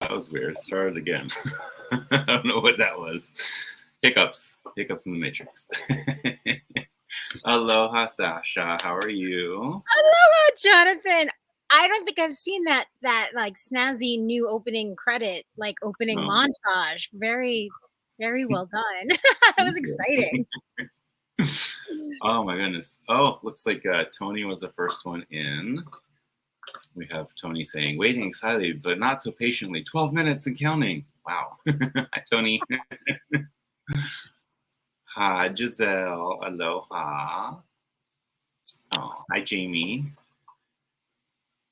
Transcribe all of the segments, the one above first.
That was weird. Started again. I don't know what that was. Hiccups in the matrix. Aloha, Sasha. How are you? Aloha, Jonathan. I don't think I've seen that like snazzy new opening credit, like opening montage. Very, very well done. That was exciting. Oh my goodness. Oh, looks like Tony was the first one in. We have Tony saying, waiting excitedly, but not so patiently. 12 minutes and counting. Wow. Hi, Tony. Hi, Giselle. Aloha. Oh, hi, Jamie.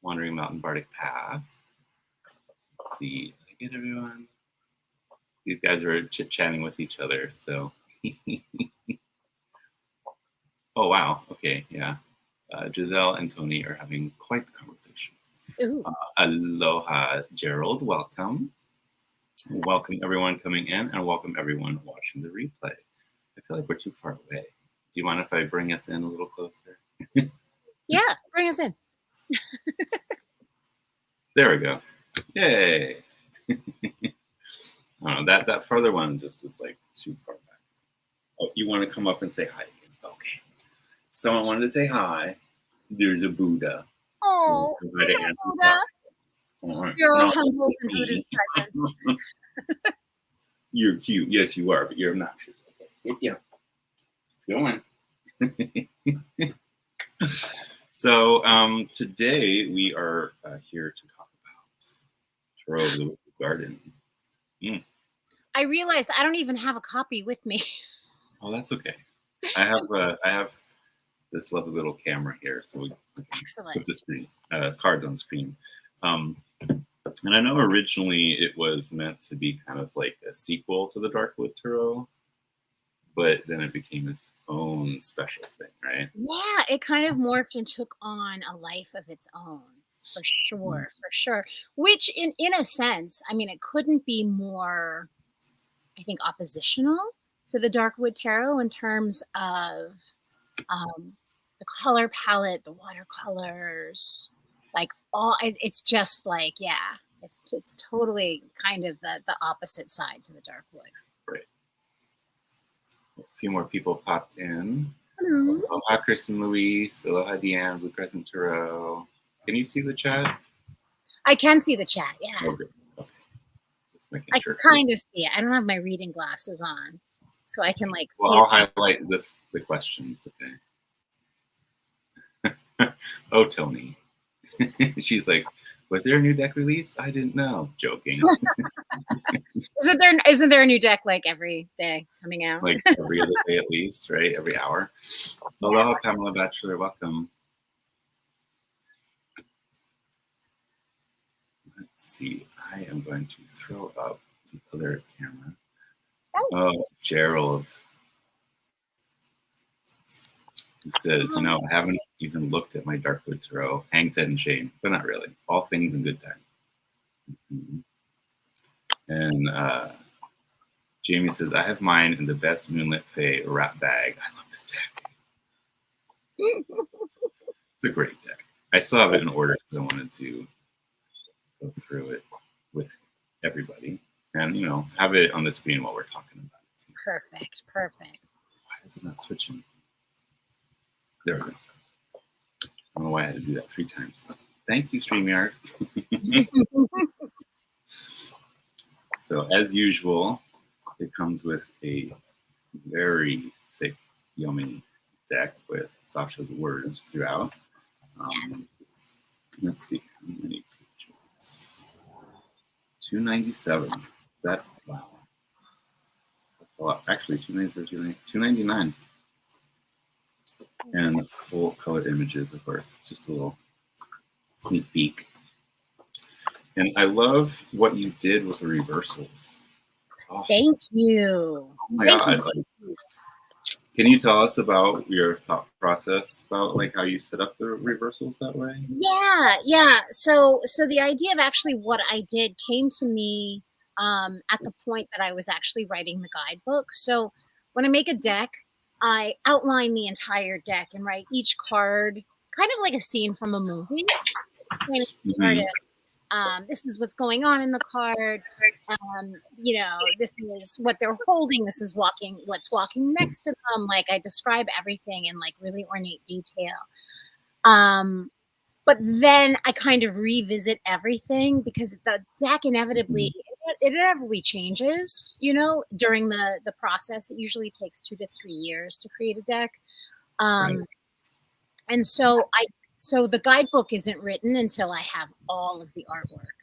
Wandering Mountain Bardic Path. Let's see. Did I get everyone? These guys are chit-chatting with each other, so. Oh, wow. Okay, yeah. Giselle and Tony are having quite the conversation. Aloha, Gerald. Welcome. Welcome everyone coming in, and welcome everyone watching the replay. I feel like we're too far away. Do you mind if I bring us in a little closer? Yeah, bring us in. There we go. Yay. That further one just is like too far back. Oh, you want to come up and say hi again? Okay. Someone wanted to say hi. There's a Buddha. Oh, Buddha. You're humble in Buddha's presence. You're cute. Yes, you are, but you're obnoxious. Okay. Yeah. Go on. So today we are here to talk about Tarot of the Garden. I realized I don't even have a copy with me. Oh, that's okay. I have this lovely little camera here, so we Excellent. Put the screen cards on screen. And I know originally it was meant to be kind of like a sequel to the Darkwood Tarot, but then it became its own special thing, right? Yeah, it kind of morphed and took on a life of its own, for sure, for sure. Which, in a sense, I mean, it couldn't be more, I think, oppositional to the Darkwood Tarot in terms of the color palette, the watercolors, like it's just like, yeah, it's totally kind of the opposite side to the Darkwood. Right. A few more people popped in. Hello. Aloha, Kristen Louise. Aloha, Deanne, Blue Crescent Tarot. Can you see the chat? I can see the chat, yeah. Okay. Just making I sure. can kind of see it. I don't have my reading glasses on, so I can like see Well, I'll it. highlight the questions, okay? Oh, Tony. She's like, was there a new deck released? I didn't know. Joking. Isn't there a new deck like every day coming out? Like every other day at least, right? Every hour. Aloha, Pamela Batchelor. Welcome. Let's see. I am going to throw up the other camera. Oh, Gerald. He says, I haven't even looked at my Darkwood Tarot. Hangs head in shame, but not really. All things in good time. And Jamie says, I have mine in the best Moonlit Fae wrap bag. I love this deck. It's a great deck. I still have it in order because I wanted to go through it with everybody and, have it on the screen while we're talking about it. Perfect. Why is it not switching? There we go. I don't know why I had to do that 3 times. Thank you, StreamYard. So, as usual, it comes with a very thick, yummy deck with Sasha's words throughout. Yes. Let's see how many pages. 297. Wow. That's a lot. Actually, 299. And full color images, of course. Just a little sneak peek. And I love what you did with the reversals. Oh, thank you. Oh my God. Can you tell us about your thought process about like how you set up the reversals that way? Yeah. So the idea of actually what I did came to me at the point that I was actually writing the guidebook. So when I make a deck, I outline the entire deck and write each card kind of like a scene from a movie. Kind of artist This is what's going on in the card. This is what they're holding. This is what's walking next to them. Like, I describe everything in like really ornate detail. But then I kind of revisit everything because the deck inevitably changes, during the process. It usually takes 2 to 3 years to create a deck. Right. And so the guidebook isn't written until I have all of the artwork.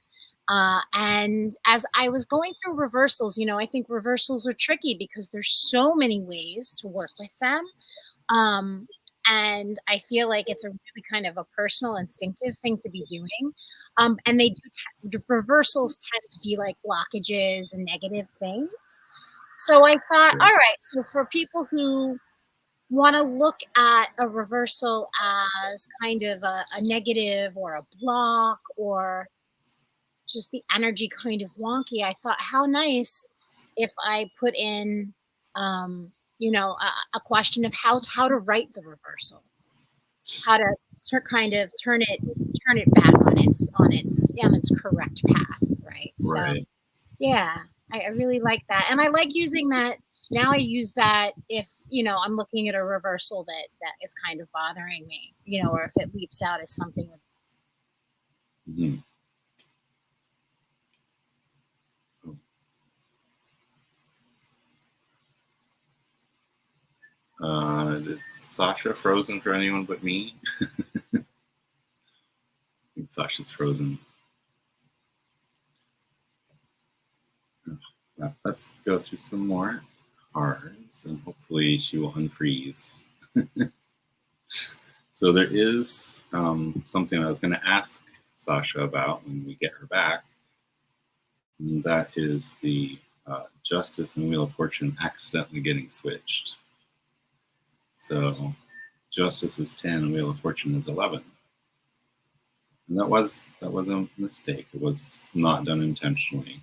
And as I was going through reversals, I think reversals are tricky because there's so many ways to work with them. And I feel like it's a really kind of a personal, instinctive thing to be doing. And the reversals tend to be like blockages and negative things. So I thought, all right, so for people who want to look at a reversal as kind of a negative or a block or just the energy kind of wonky, I thought, how nice if I put in a question of how to write the reversal, how to turn it back on its correct path, right? Right. So yeah, I really like that, and I like using that. Now I use that if I'm looking at a reversal that is kind of bothering me, or if it leaps out as something that. Mm-hmm. Is Sasha frozen for anyone but me? I think Sasha's frozen. Let's go through some more cards and hopefully she will unfreeze. So there is something I was going to ask Sasha about when we get her back. And that is the Justice and Wheel of Fortune accidentally getting switched. So Justice is 10 and Wheel of Fortune is 11. And that was a mistake. It was not done intentionally.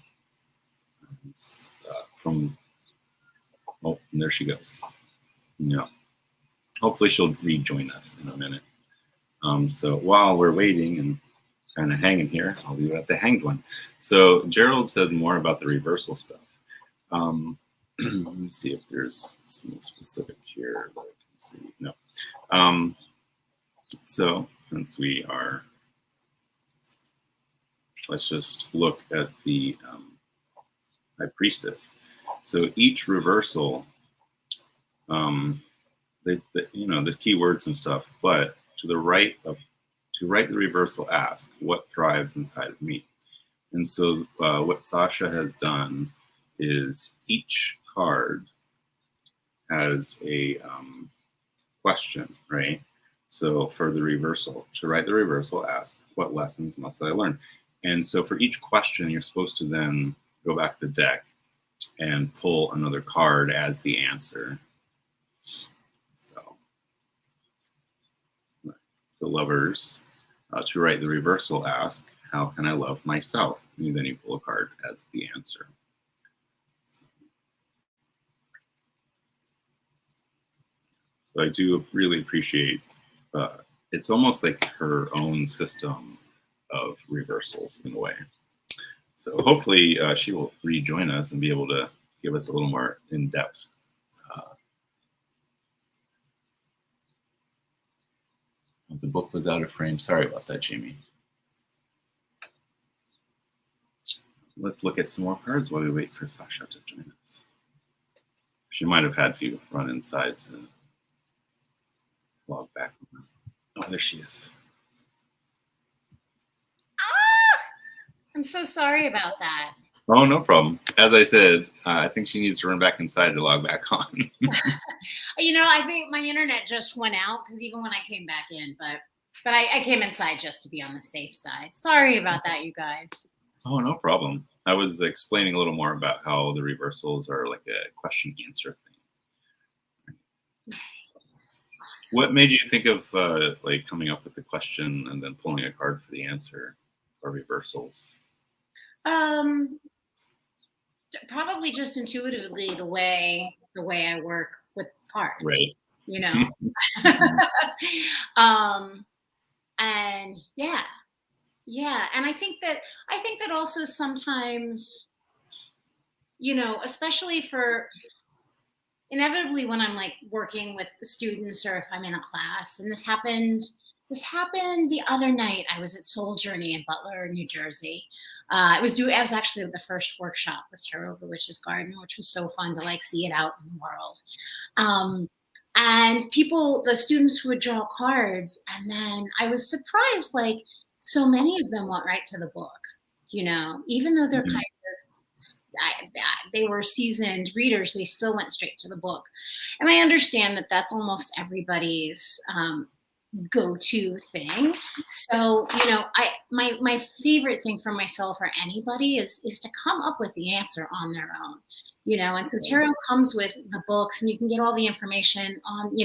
And there she goes. Hopefully she'll rejoin us in a minute. So while we're waiting and kind of hanging here, I'll leave it at the hanged one. So Gerald said more about the reversal stuff. Let me see if there's something specific here that I can see. No. So since we are, let's just look at the High Priestess. So each reversal, the keywords and stuff, but to write the reversal, ask what thrives inside of me. And so what Sasha has done is each card has a question, right? So for the reversal, to write the reversal, ask what lessons must I learn? And so for each question, you're supposed to then go back to the deck and pull another card as the answer. So the Lovers, to write the reversal, ask, how can I love myself? And then you pull a card as the answer. So I do really appreciate, it's almost like her own system of reversals in a way. So hopefully she will rejoin us and be able to give us a little more in-depth. The book was out of frame. Sorry about that, Jamie. Let's look at some more cards while we wait for Sasha to join us. She might have had to run inside to log back. Oh, there she is. I'm so sorry about that. Oh, no problem. As I said, I think she needs to run back inside to log back on. I think my internet just went out because even when I came back in, but I came inside just to be on the safe side. Sorry about that, you guys. Oh, no problem. I was explaining a little more about how the reversals are like a question answer thing. Awesome. What made you think of like coming up with the question and then pulling a card for the answer or reversals? Probably just intuitively the way I work with cards, right? And yeah, Yeah, and I think that also sometimes, especially for inevitably when I'm like working with the students or if I'm in a class, and this happened the other night. I was at Soul Journey in Butler, New Jersey. I was actually at the first workshop with Tarot of the Witch's Garden, which was so fun to like see it out in the world. Um, and the students would draw cards, and then I was surprised, like so many of them went right to the book, even though they're Mhm. kind they were seasoned readers, they still went straight to the book. And I understand that that's almost everybody's go-to thing. So, my favorite thing for myself or anybody is to come up with the answer on their own. And so tarot comes with the books, and you can get all the information on,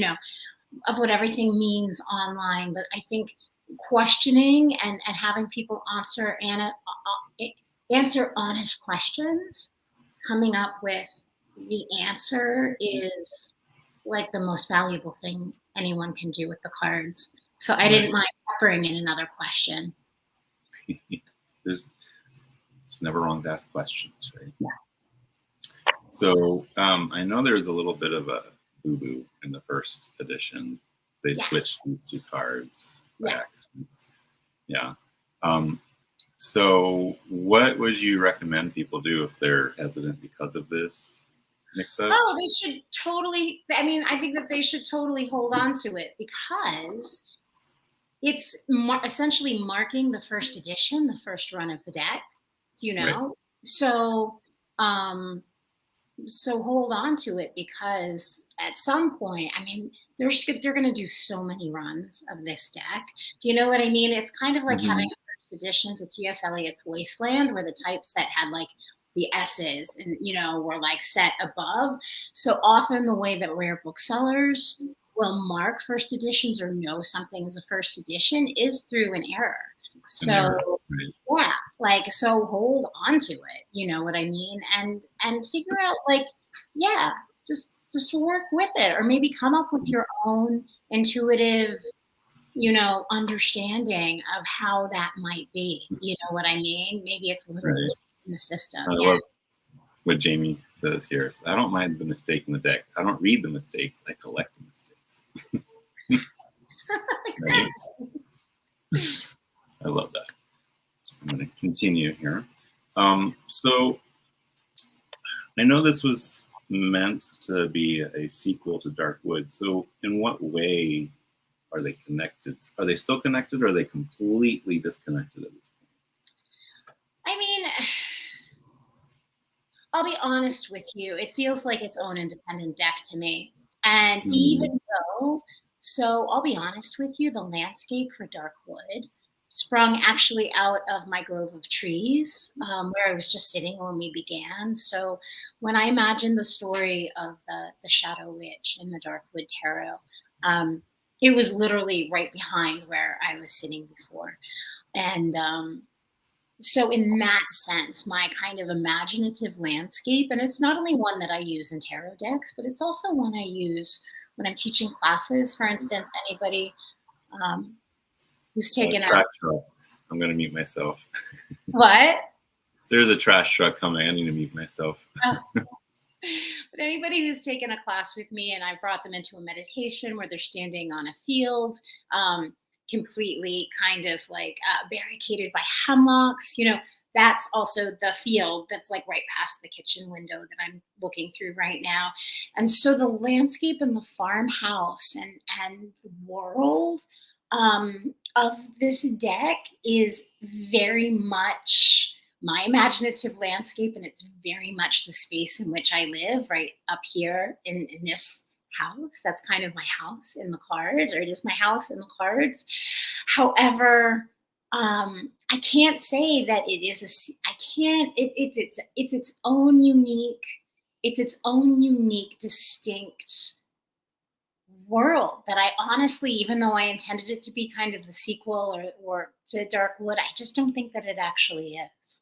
of what everything means online. But I think questioning and having people answer honest questions, coming up with the answer is like the most valuable thing anyone can do with the cards. So I Right. didn't mind peppering in another question. There's it's never wrong to ask questions, right? Yeah. So I know there's a little bit of a boo-boo in the first edition. They Yes. switched these two cards by Yes. accident. Yeah. So what would you recommend people do if they're hesitant because of this mix-up? Oh, they should totally. I mean, I think that they should totally hold on to it because it's essentially marking the first edition, the first run of the deck. Right. So, um, so hold on to it because at some point, I mean, they're going to do so many runs of this deck. Do you know what I mean? It's kind of like having Mhm. a first edition to T.S. Eliot's Wasteland, where the typeset had like the S's and were like set above. So often, the way that rare booksellers will mark first editions or know something is a first edition is through an error. An error. So Right. yeah, like so hold on to it, you know what I mean? And figure out like, yeah, just work with it or maybe come up with your own intuitive, understanding of how that might be. You know what I mean? Maybe it's literally Right. in the system. I Yeah. love what Jamie says here. I don't mind the mistake in the deck. I don't read the mistakes. I collect the mistakes. Right? Exactly. I love that. I'm going to continue here. So I know this was meant to be a sequel to Darkwood. So in what way are they connected? Are they still connected or are they completely disconnected at this I mean, I'll be honest with you. It feels like its own independent deck to me. And point? even though, so I'll be honest with you, the landscape for Darkwood sprung actually out of my grove of trees, where I was just sitting when we began. So when I imagined the story of the Shadow Witch in the Darkwood Tarot, it was literally right behind where I was sitting before. And so in that sense, my kind of imaginative landscape, and it's not only one that I use in tarot decks, but it's also one I use when I'm teaching classes. For instance, anybody um, who's taken a Trash truck. I'm going to mute myself. what? There's a trash truck coming. I need to mute myself. Oh. But anybody who's taken a class with me and I've brought them into a meditation where they're standing on a field, completely kind of like barricaded by hemlocks, that's also the field that's like right past the kitchen window that I'm looking through right now. And so the landscape and the farmhouse and the world of this deck is very much my imaginative landscape, and it's very much the space in which I live right up here in this house. That's kind of my house in the cards, or it is my house in the cards. However, I can't say that it is I can't, it's its own unique, distinct world that I honestly, even though I intended it to be kind of the sequel or to Darkwood, I just don't think that it actually is.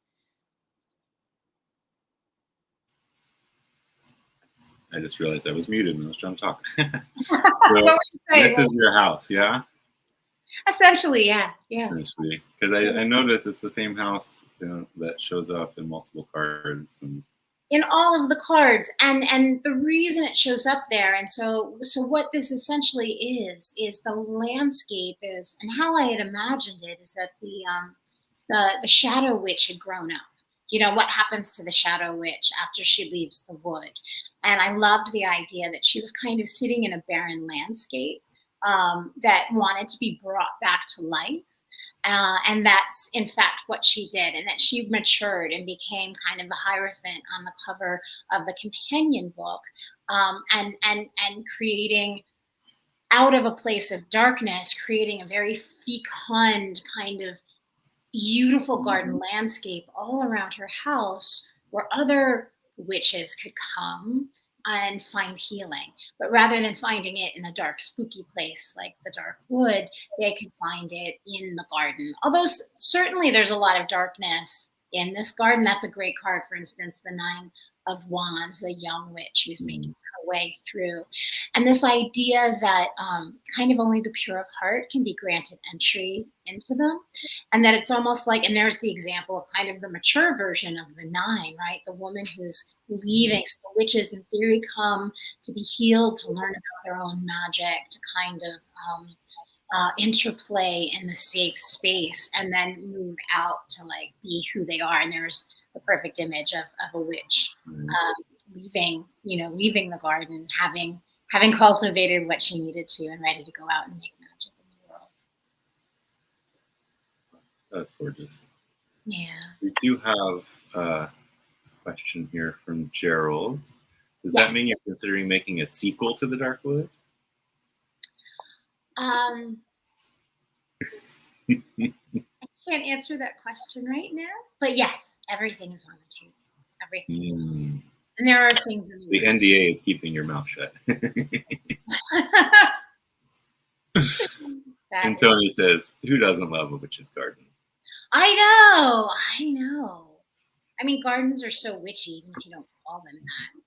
I just realized I was muted and I was trying to talk. What So would you say? this is your house, yeah? Essentially, yeah. Essentially, because I noticed it's the same house, that shows up in multiple cards. And In all of the cards, and the reason it shows up there, and so what this essentially is the landscape is, and how I had imagined it is that the shadow witch had grown up. You know what happens to the shadow witch after she leaves the wood, and I loved the idea that she was kind of sitting in a barren landscape, that wanted to be brought back to life. And that's in fact what she did, and that she matured and became kind of the Hierophant on the cover of the companion book, and creating out of a place of darkness, creating a very fecund kind of beautiful garden landscape all around her house where other witches could come and find healing. But rather than finding it in a dark, spooky place like the dark wood, they could find it in the garden. Although certainly there's a lot of darkness in this garden. That's a great card, for instance, the Nine of Wands, the young witch who's making her way through. And this idea that kind of only the pure of heart can be granted entry into them. And that it's almost like, and there's the example of kind of the mature version of the nine, right? The woman who's leaving. So the witches, in theory, come to be healed, to learn about their own magic, to kind of interplay in the safe space, and then move out to like be who they are. And there's the perfect image of a witch leaving the garden, having cultivated what she needed to, and ready to go out and make magic in the world. That's gorgeous. Yeah. We do have a question here from Gerald. Does that mean you're considering making a sequel to The Dark Wood? I can't answer that question right now, but yes, everything is on the table. Everything. And there are things in the NDA is keeping your mouth shut. And Tony says, "Who doesn't love a witch's garden?" I know. I mean, gardens are so witchy, even if you don't call them that.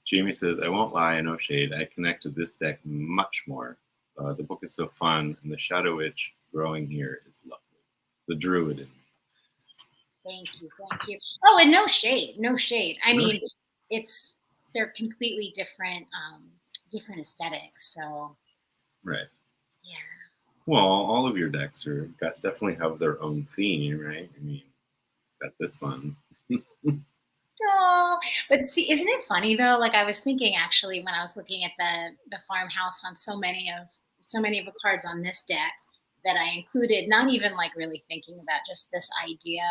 Jamie says, "I won't lie, no shade. I connect to this deck much more. The book is so fun, and the shadow witch growing here is lovely. The druid in me." Thank you. Oh, and no shade. I mean, they're completely different aesthetics. So, right. Yeah. Well, all of your decks definitely have their own theme, right? I mean, got this one. Oh, but see, isn't it funny though? Like I was thinking actually when I was looking at the farmhouse on so many of the cards on this deck that I included, not even like really thinking about just this idea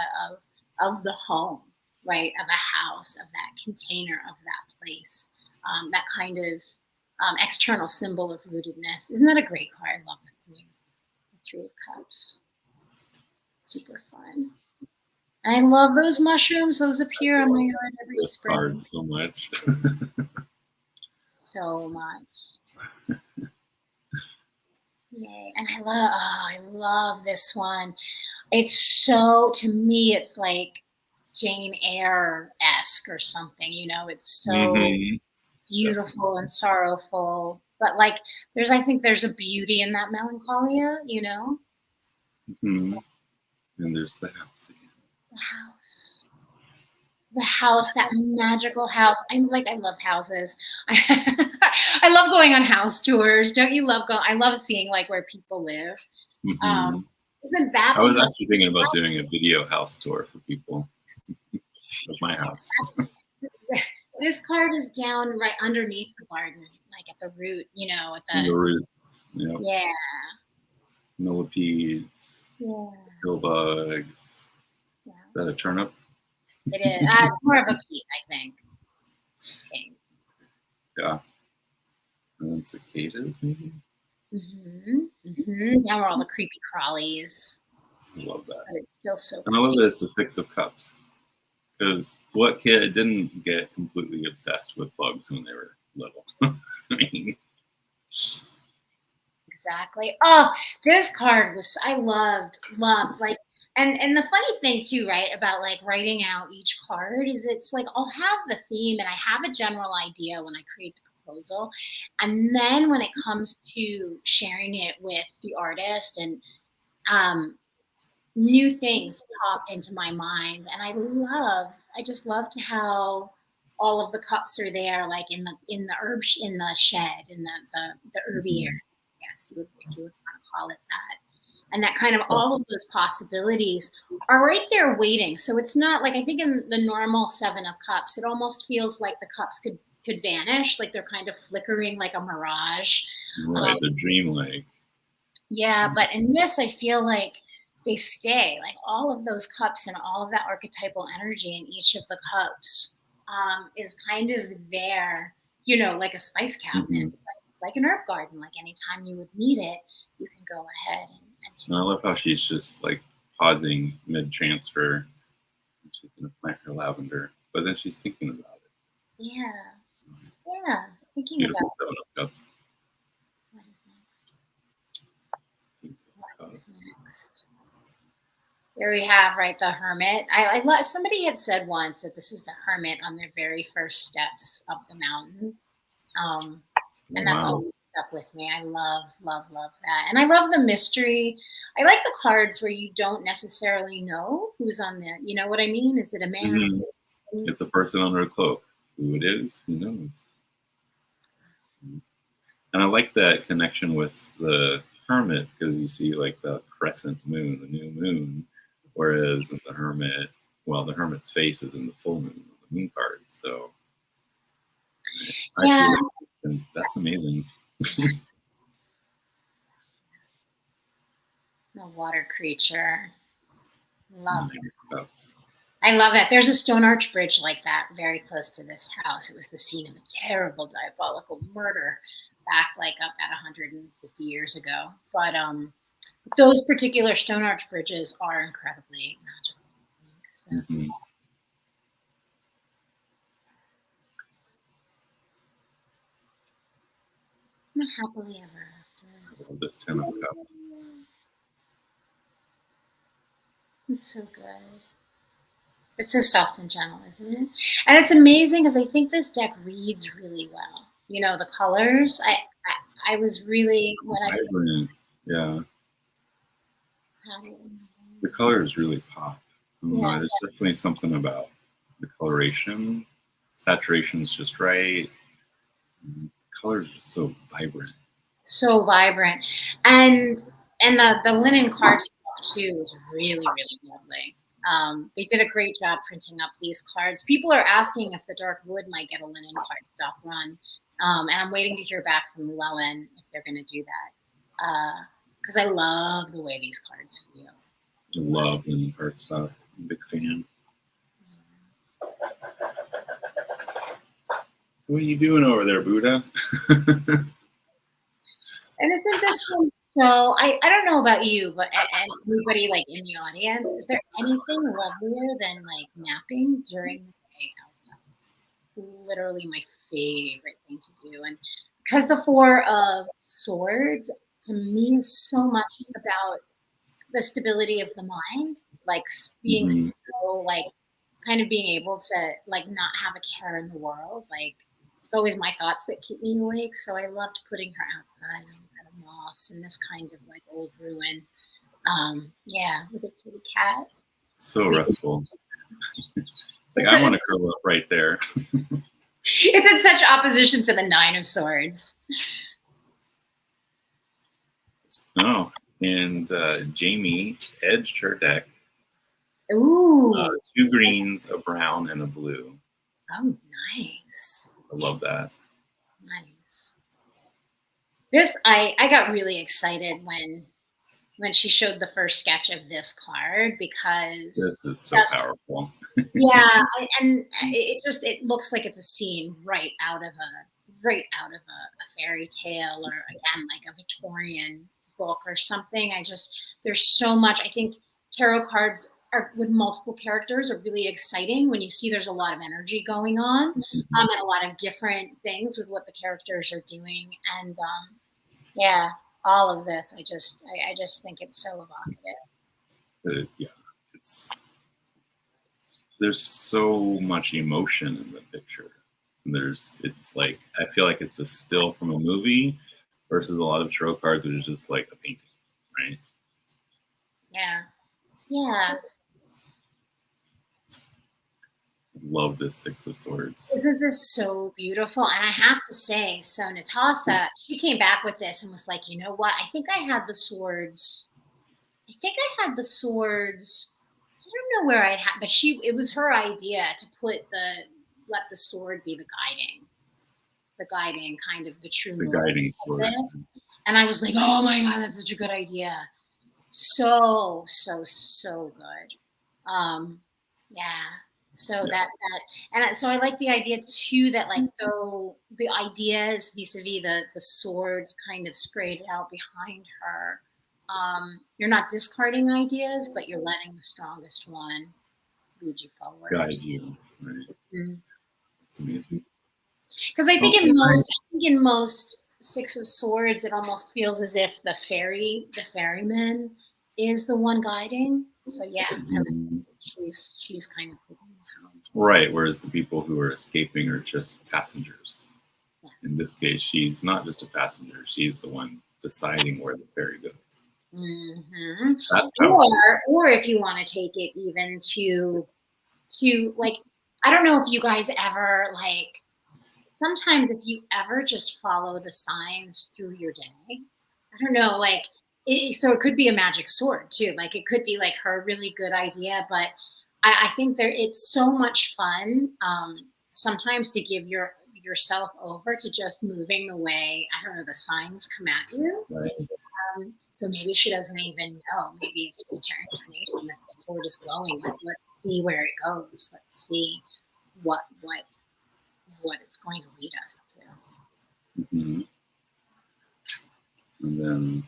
of the home, right? Of a house, of that container, of that place, that kind of external symbol of rootedness. Isn't that a great card? I love the Three of Cups. Super fun. And I love those mushrooms. Those appear on my yard every spring. Card so much. So much. Yay. And I love this one. It's so, to me, it's like Jane Eyre-esque or something, it's so beautiful and sorrowful. But like, I think there's a beauty in that melancholia, And there's the house again. The house, that magical house. I love houses. I love going on house tours. Don't you love I love seeing like where people live. Isn't that? I was actually thinking about doing a video house tour for people of my house. This card is down right underneath the garden, like at the root, at the roots. Yep. Yeah. Millipedes. Yeah. Hill bugs. Yeah. Is that a turnip? It is. It's more of a peat, I think. Okay. Yeah. And then cicadas, maybe? Down where all the creepy crawlies. I love that. But it's still so I love this, the Six of Cups. Because what kid didn't get completely obsessed with bugs when they were little? I mean... Exactly. Oh, this card I loved. Like, and the funny thing too, right, about like writing out each card is it's like I'll have the theme and I have a general idea when I create the proposal. And then when it comes to sharing it with the artist, and new things pop into my mind, and I just love to how all of the cups are there, like in the shed, in the herbier, yes, if you would want to call it that. And that kind of all of those possibilities are right there waiting. So it's not like, I think in the normal 7 of Cups, it almost feels like the cups could vanish, like they're kind of flickering like a mirage. Right, the dreamlike. Yeah, but in this, I feel like they stay, like all of those cups and all of that archetypal energy in each of the cups is kind of there, like a spice cabinet, like an herb garden, like anytime you would need it, you can go ahead and I love how she's just like pausing mid-transfer. She's going to plant her lavender, but then she's thinking about it. Yeah, thinking Beautiful about 7 of Cups. what is next. What is next? Here we have, right, the Hermit. I love, somebody had said once that this is the Hermit on their very first steps up the mountain. And that's always stuck with me. I love, love, love that. And I love the mystery. I like the cards where you don't necessarily know who's on the, you know what I mean? Is it a man? It's a person under a cloak. Who it is, who knows? And I like that connection with the Hermit, because you see like the crescent moon, the new moon, whereas the Hermit, well, the Hermit's face is in the full moon, the moon card. So Yeah. That's amazing. The water creature. Love it. I love that. There's a stone arch bridge like that very close to this house. It was the scene of a terrible diabolical murder back like up at 150 years ago. But those particular stone arch bridges are incredibly magical, I think. So. Not happily ever after. This 10 of Cups. It's so good. It's so soft and gentle, isn't it? And it's amazing because I think this deck reads really well. The colors. I was really vibrant. Yeah. The colors really pop. There's definitely something about the coloration. Saturation's just right. The colors are just so vibrant. So vibrant. And the linen card stuff too is really, really lovely. They did a great job printing up these cards. People are asking if the dark wood might get a linen cardstock run. And I'm waiting to hear back from Llewellyn if they're going to do that. Because I love the way these cards feel. I love linen cardstock. I'm a big fan. What are you doing over there, Buddha? And isn't this one so, I don't know about you, but everybody like in the audience, is there anything lovelier than like napping during the day outside? It's literally my favorite thing to do. And because the 4 of Swords to me is so much about the stability of the mind, like being so like kind of being able to like not have a care in the world. Like it's always my thoughts that keep me awake. So I loved putting her outside on a moss in this kind of like old ruin. With a kitty cat. So restful. Like I want to curl up right there. It's in such opposition to the 9 of Swords. Oh, and Jamie edged her deck. Ooh. 2 greens, a brown, and a blue. Oh, nice. I love that. Nice. This, I got really excited when she showed the first sketch of this card because this is so powerful. Yeah, and it looks like it's a scene right out of a fairy tale, or again like a Victorian book or something. There's so much. I think tarot cards are with multiple characters are really exciting when you see there's a lot of energy going on, and a lot of different things with what the characters are doing, and all of this. I just think it's so evocative. There's so much emotion in the picture. And it's like, I feel like it's a still from a movie versus a lot of tarot cards, which is just like a painting, right? Yeah. Yeah. Love this Six of Swords. Isn't this so beautiful? And I have to say, so Nataša, she came back with this and was like, you know what? I think I had the swords. I don't know where I'd had, but it was her idea to let the sword be the guiding kind of the true The guiding sword. And I was like, oh my God, that's such a good idea. So good. Yeah. So so I like the idea too that like though the ideas vis-a-vis the swords kind of sprayed out behind her. You're not discarding ideas, but you're letting the strongest one lead you forward. Guide you, right? Mm-hmm. It's amazing. Because I think in most Six of Swords, it almost feels as if the ferryman is the one guiding. So yeah, she's kind of taking the helm. Right, whereas the people who are escaping are just passengers. Yes. In this case, she's not just a passenger; she's the one deciding where the ferry goes. Mm-hmm. Or if you want to take it even to like, I don't know if you guys ever like. Sometimes if you ever just follow the signs through your day, I don't know, like, so it could be a magic sword too. Like it could be like her really good idea, but I think it's so much fun sometimes to give yourself over to just moving the way, I don't know, the signs come at you. Right. So maybe she doesn't even know. Maybe it's just her inclination that the sword is glowing. Like, let's see where it goes. Let's see what it's going to lead us to. Mm-hmm. And then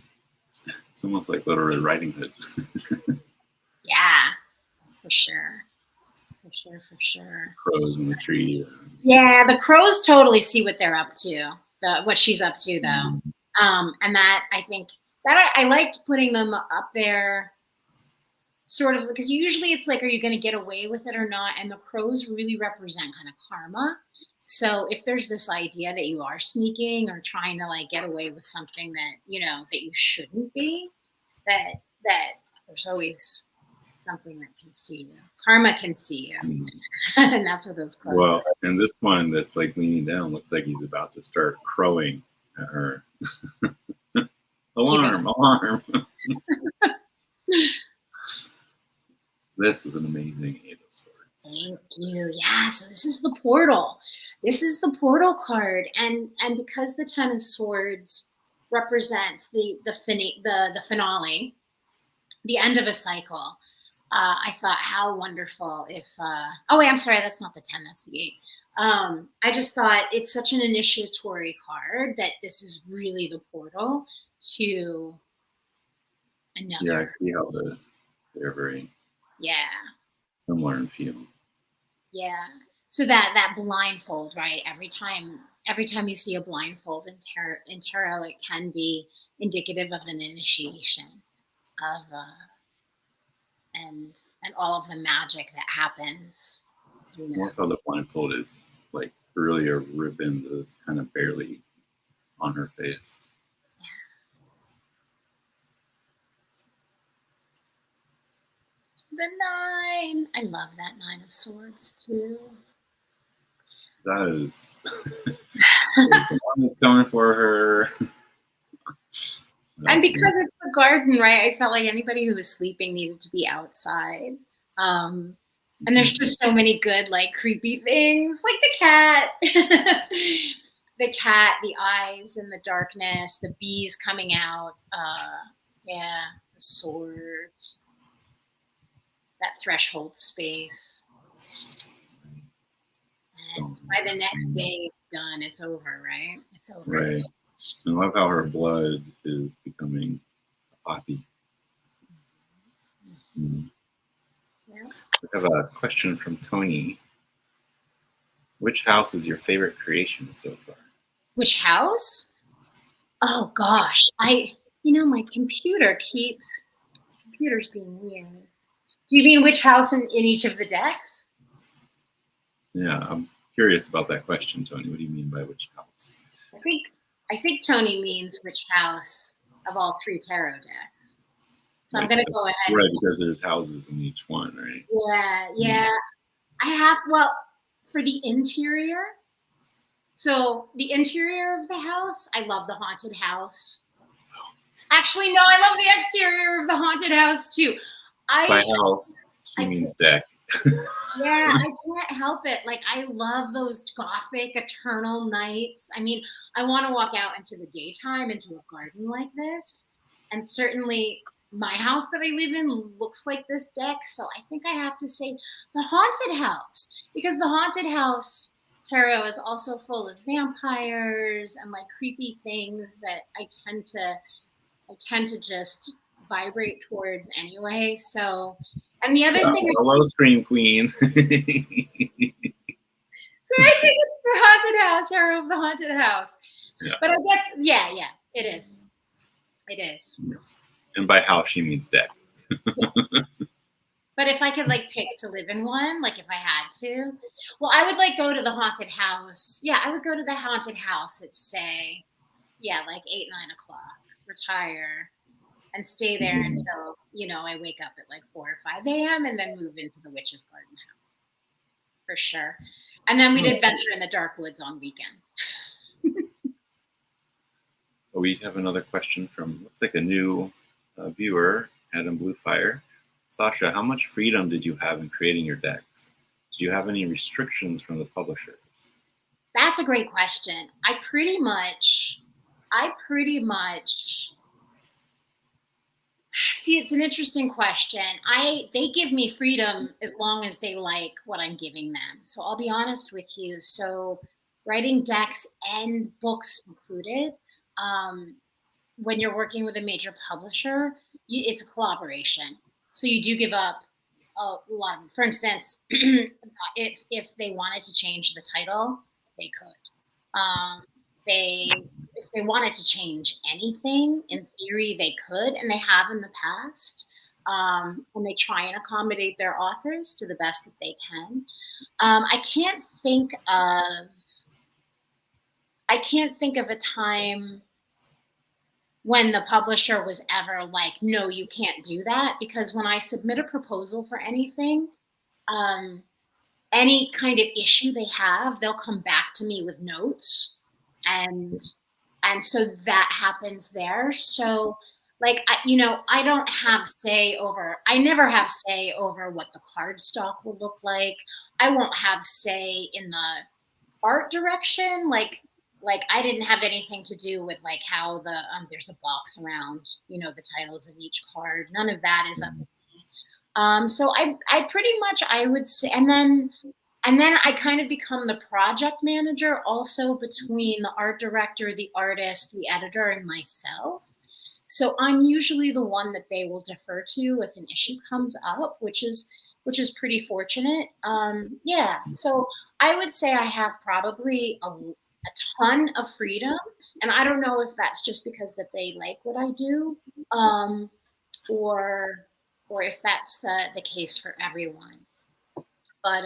it's almost like Little Red Riding Hood. Yeah, for sure. Crows in the tree. Yeah, the crows totally see what they're up to. What she's up to, though. And that I think that I liked putting them up there, sort of, because usually it's like, are you going to get away with it or not? And the crows really represent kind of karma. So if there's this idea that you are sneaking or trying to like get away with something that, you know, that you shouldn't be, that there's always something that can see you. Karma can see you. And that's what those crows are. And this one that's like leaning down looks like he's about to start crowing at her. Alarm. This is an amazing Eight of Swords. Thank you. Yeah, so this is the portal. This is the portal card. And because the Ten of Swords represents the finale, the end of a cycle, I thought how wonderful if oh wait, I'm sorry, that's not the 10, that's the 8. I just thought it's such an initiatory card that this is really the portal to another. Yeah, I see how they're very similar in feel. Yeah. So that blindfold, right? Every time you see a blindfold in tarot, it can be indicative of an initiation of and all of the magic that happens. You know? I how the blindfold is like really a ribbon that's kind of barely on her face. The 9. I love that 9 of Swords too. That is the one that's coming for her. And because it's the garden, right? I felt like anybody who was sleeping needed to be outside. And there's just so many good, like, creepy things, like the cat. The cat, the eyes in the darkness, the bees coming out. The swords. That threshold space. And by the next day, it's done. It's over, right? It's over. Right. I love how her blood is becoming a poppy. Mm-hmm. Yeah. We have a question from Tony. Which house is your favorite creation so far? Which house? Oh gosh, my computer's being weird. Do you mean which house in each of the decks? Yeah, I'm curious about that question, Tony. What do you mean by which house? I think Tony means which house of all 3 tarot decks. So Right, I'm going to go ahead. Right, because there's houses in each one, right? Yeah. I have, well, for the interior. So the interior of the house, I love the haunted house. Actually, no, I love the exterior of the haunted house too. By house, she means deck. Yeah, I can't help it. Like, I love those gothic eternal nights. I mean, I want to walk out into the daytime into a garden like this. And certainly my house that I live in looks like this deck. So I think I have to say the haunted house, because the haunted house tarot is also full of vampires and like creepy things that I tend to just vibrate towards anyway. So, and the other thing. Hello, Scream Queen. So I think it's the haunted house, tarot of the haunted house. Yeah. But I guess, yeah, it is. It is. And by house, she means deck. Yes. But if I could like pick to live in one, like if I had to, well, I would like go to the haunted house. Yeah, I would go to the haunted house at say, like 8, 9 o'clock, retire, and stay there until, I wake up at like 4 or 5 a.m. and then move into the witch's garden house. For sure. And then we'd adventure in the dark woods on weekends. We have another question from, looks like a new viewer, Adam Bluefire. Sasha, how much freedom did you have in creating your decks? Did you have any restrictions from the publishers? That's a great question. I pretty much see, it's an interesting question. They give me freedom as long as they like what I'm giving them. So I'll be honest with you. So writing decks and books included, when you're working with a major publisher, it's a collaboration. So you do give up a lot. For instance, if they wanted to change the title, they could. If they wanted to change anything, in theory, they could, and they have in the past. And they try and accommodate their authors to the best that they can. I can't think of a time when the publisher was ever like, no, you can't do that. Because when I submit a proposal for anything, any kind of issue they have, they'll come back to me with notes. And so that happens there. So like, I don't have I never have say over what the card stock will look like. I won't have say in the art direction. Like I didn't have anything to do with like how the there's a box around the titles of each card. None of that is up to me. So I pretty much, I would say, and then I kind of become the project manager also between the art director, the artist, the editor, and myself. So I'm usually the one that they will defer to if an issue comes up, which is pretty fortunate. So I would say I have probably a ton of freedom, and I don't know if that's just because that they like what I do, or if that's the case for everyone. But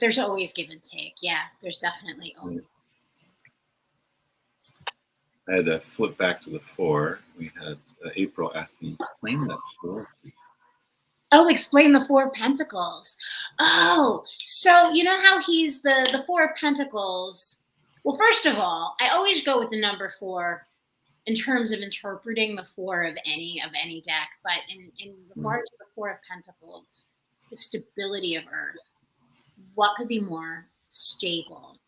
there's always give and take. Yeah, there's definitely always. I had to flip back to the 4. We had April asking, explain that 4, please. Oh, explain the 4 of Pentacles. Oh, so you know how he's the 4 of Pentacles. Well, first of all, I always go with the number 4 in terms of interpreting the 4 of any deck. But in regard to the 4 of Pentacles, the stability of Earth, what could be more stable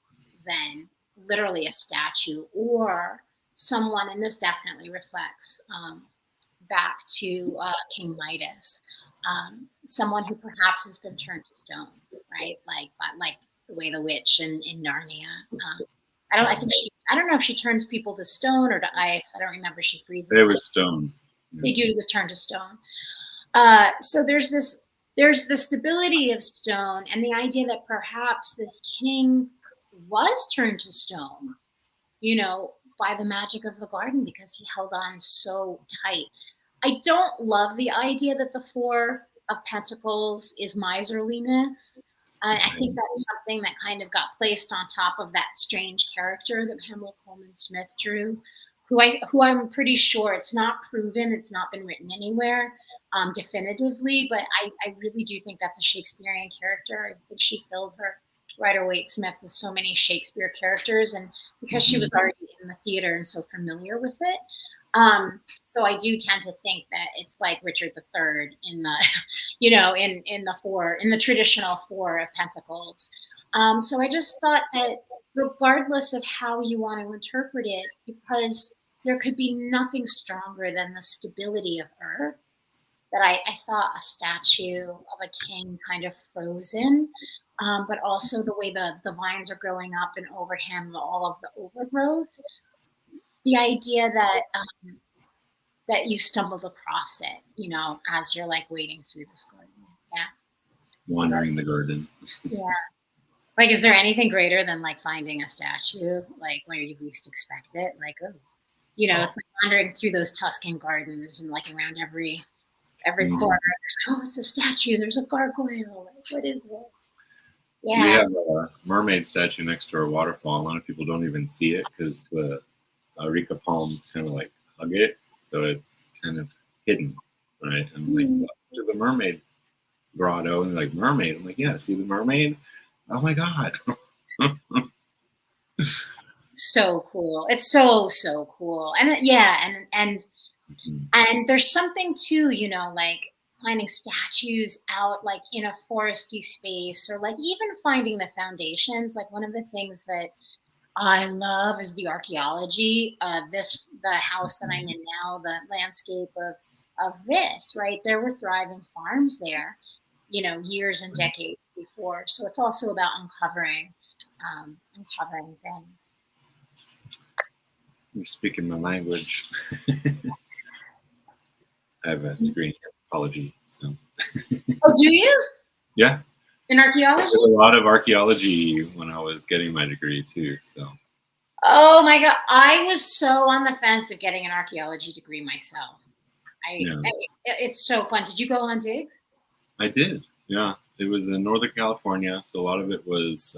than literally a statue or someone, and this definitely reflects back to King Midas, someone who perhaps has been turned to stone, right? Like the way the witch in Narnia. I don't know if she turns people to stone or to ice. I don't remember. She freezes. It was stone. They do the turn to stone. So there's the stability of stone and the idea that perhaps this king was turned to stone, by the magic of the garden because he held on so tight. I don't love the idea that the 4 of Pentacles is miserliness. I think that's something that kind of got placed on top of that strange character that Pamela Coleman Smith drew, who I'm pretty sure, it's not proven, it's not been written anywhere definitively, but I really do think that's a Shakespearean character. I think she filled her Rider-Waite-Smith with so many Shakespeare characters, and because she was already in the theater and so familiar with it. So I do tend to think that it's like Richard III in the, in the traditional Four of Pentacles. So I just thought that regardless of how you want to interpret it, because there could be nothing stronger than the stability of Earth, that I thought a statue of a king kind of frozen, but also the way the vines are growing up and over him, all of the overgrowth, the idea that that you stumbled across it, as you're like wading through this garden. Yeah. Wandering the garden. Yeah. Like, is there anything greater than like finding a statue, like where you least expect it? Like, it's like wandering through those Tuscan gardens and like around every corner. It's a statue. There's a gargoyle. Like, what is this? Yeah. We have a mermaid statue next to our waterfall. A lot of people don't even see it because the areca palms kind of like hug it, so it's kind of hidden, right? And like, welcome to the mermaid grotto, and like, mermaid. I'm like, yeah, see the mermaid? Oh my god. So cool. It's so cool. And yeah, and there's something too, like finding statues out like in a foresty space, or like even finding the foundations. Like, one of the things that I love is the archaeology of the house that I'm in now, the landscape of this, right? There were thriving farms there, years and decades before. So it's also about uncovering things. You're speaking my language. I have a degree in anthropology, so. Oh, do you? Yeah. In archaeology? I did a lot of archaeology when I was getting my degree too, so. Oh my God. I was so on the fence of getting an archaeology degree myself. It's so fun. Did you go on digs? I did, yeah. It was in Northern California, so a lot of it was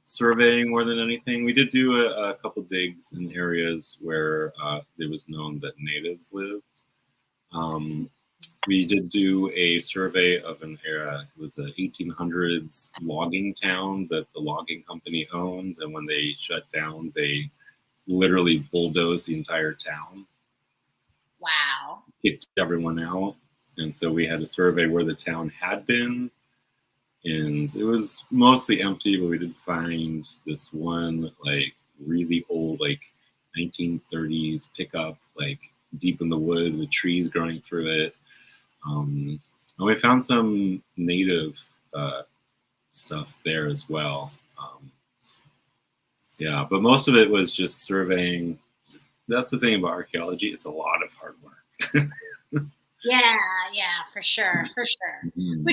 surveying more than anything. We did do a couple digs in areas where it was known that natives lived. We did do a survey of an era. It was an 1800s logging town that the logging company owned, and when they shut down, they literally bulldozed the entire town. Wow. Kicked everyone out. And so we had a survey where the town had been, and it was mostly empty, but we did find this one like really old, like 1930s pickup, like deep in the woods with trees growing through it. And we found some native stuff there as well. Yeah, but most of it was just surveying. That's the thing about archaeology. It's a lot of hard work. Yeah, for sure. Mm-hmm.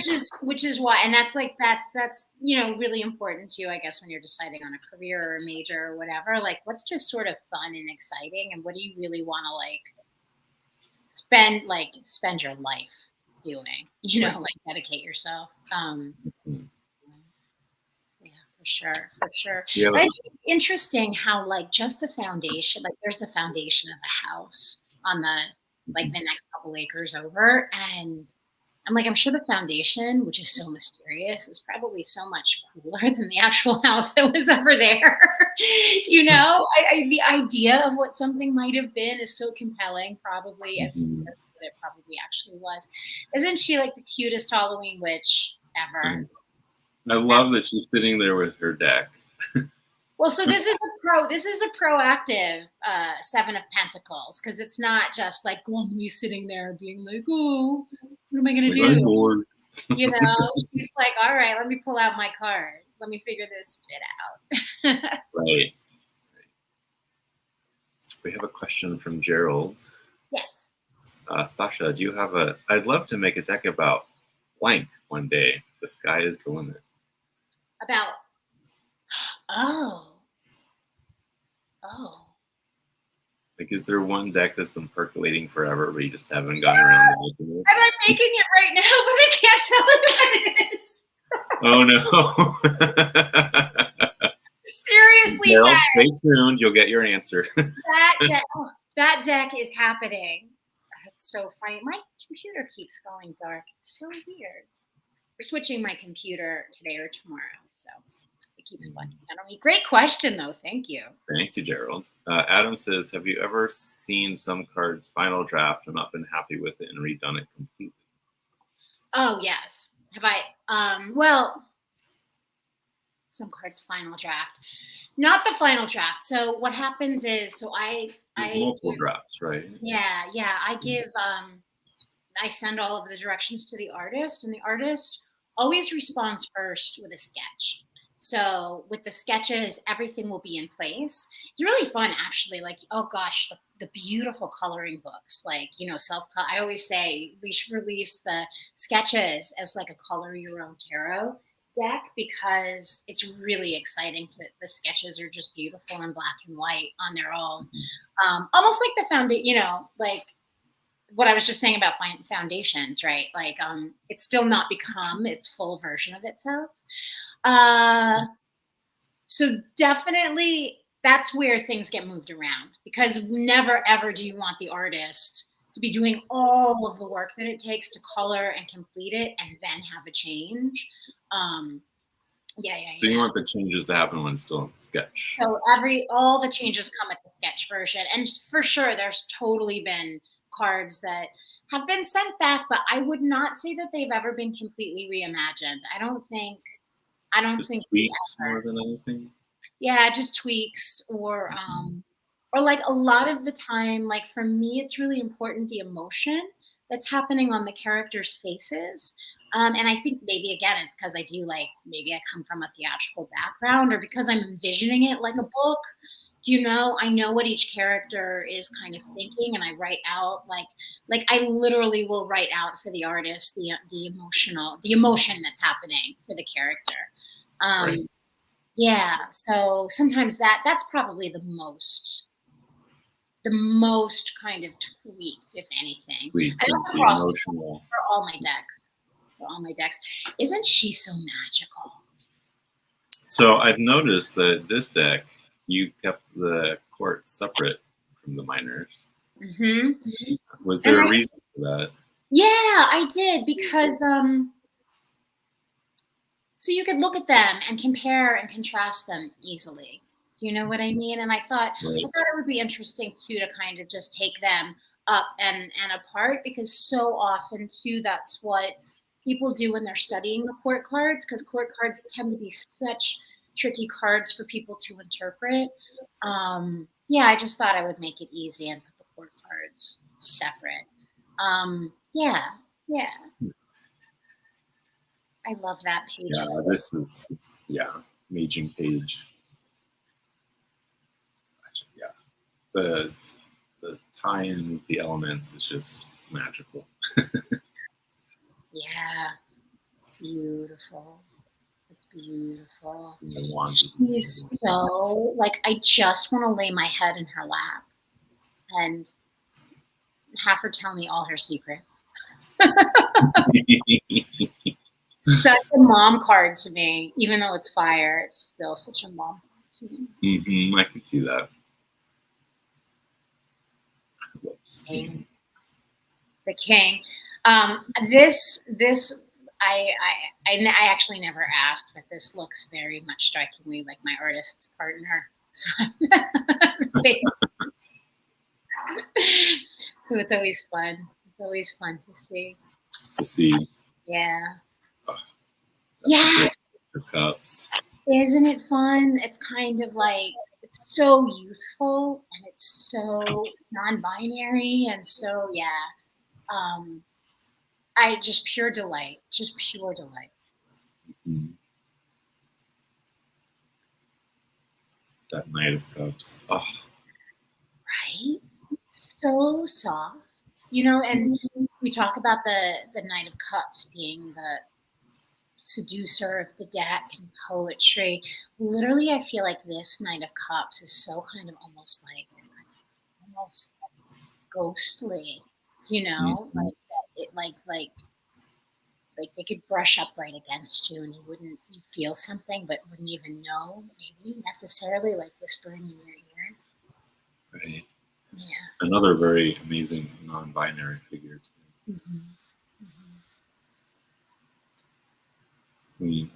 Which is why, and that's really important to you, I guess, when you're deciding on a career or a major or whatever. Like, what's just sort of fun and exciting, and what do you really want to like spend your life doing? Like dedicate yourself. Yeah, for sure. Yeah, but I think it's interesting how like just the foundation, like there's the foundation of a house on the like the next couple acres over, and I'm sure the foundation, which is so mysterious, is probably so much cooler than the actual house that was over there. The idea of what something might have been is so compelling, probably as what it probably actually was. Isn't she like the cutest Halloween witch ever? I love that she's sitting there with her deck. Well, so this is a proactive Seven of Pentacles, because it's not just like glumly sitting there being like, oh, what am I going to do? I'm bored. She's like, all right, let me pull out my cards. Let me figure this bit out. Right. We have a question from Gerald. Yes. Sasha, do you have I'd love to make a deck about blank one day. The sky is the limit. About, Like, is there one deck that's been percolating forever, but you just haven't gotten around to making it? And I'm making it right now, but I can't tell you what it is. Oh no. Seriously, Well, stay tuned. You'll get your answer. that deck is happening. That's so funny. My computer keeps going dark. It's so weird. We're switching my computer today or tomorrow, so it keeps blacking out on me. Great question, though. Thank you. Thank you, Gerald. Adam says, have you ever seen some cards final draft and not been happy with it and redone it completely? Oh, yes. Have I? Well, some cards final draft. Not the final draft. So what happens is, There's multiple drafts, right? Yeah. I give, I send all of the directions to the artist, and the artist always responds first with a sketch. So with the sketches, everything will be in place. It's really fun, actually. Like, oh gosh, the beautiful coloring books, like, I always say we should release the sketches as like a color your own tarot deck, because it's really exciting. The sketches are just beautiful in black and white on their own. Almost like the foundation, like what I was just saying about foundations, right? Like, it's still not become its full version of itself. So definitely that's where things get moved around, because never, ever do you want the artist to be doing all of the work that it takes to color and complete it and then have a change. So you want the changes to happen when it's still in the sketch. So all the changes come at the sketch version. And for sure, there's totally been cards that have been sent back, but I would not say that they've ever been completely reimagined. I don't think tweaks more than anything. Yeah, just tweaks, or like a lot of the time, like for me, it's really important the emotion that's happening on the characters' faces. And I think maybe again, it's because maybe I come from a theatrical background, or because I'm envisioning it like a book. I know what each character is kind of thinking, and I write out like I literally will write out for the artist the emotion that's happening for the character. Right. Yeah, so sometimes that's probably the most kind of tweaked, if anything. Tweaked is the emotional. For all my decks. Isn't she so magical? So I've noticed that this deck, you kept the court separate from the minors. Mm-hmm. Was there a reason for that? Yeah, I did, because so you could look at them and compare and contrast them easily. Do you know what I mean? And I thought it would be interesting too to kind of just take them up and apart, because so often too that's what people do when they're studying the court cards, because court cards tend to be such tricky cards for people to interpret. Yeah, I just thought I would make it easy and put the court cards separate. Yeah. I love that page. Yeah, this is, Maging page. Yeah. The tie-in with the elements is just magical. Yeah. It's beautiful. It's beautiful. She's so, like, I just want to lay my head in her lap and have her tell me all her secrets. Such a mom card to me. Even though it's fire, it's still such a mom card to me. Mm-hmm, I can see that. The king. This I actually never asked, but this looks very much strikingly like my artist's partner. So, so it's always fun. It's always fun to see. Yeah. Yes. Cups. Isn't it fun? It's kind of like, it's so youthful and it's so non-binary, and so I just pure delight. Mm-hmm. That Knight of Cups. Oh. Right? So soft. And we talk about the Knight of Cups being the seducer of the deck and poetry. Literally, I feel like this Knight of Cups is so kind of almost ghostly, Mm-hmm. like like they could brush up right against you and you'd feel something, but wouldn't even know, maybe necessarily, like whispering in your ear. Right. Yeah. Another very amazing non-binary figure too. Mm-hmm. Mm-hmm. Queen.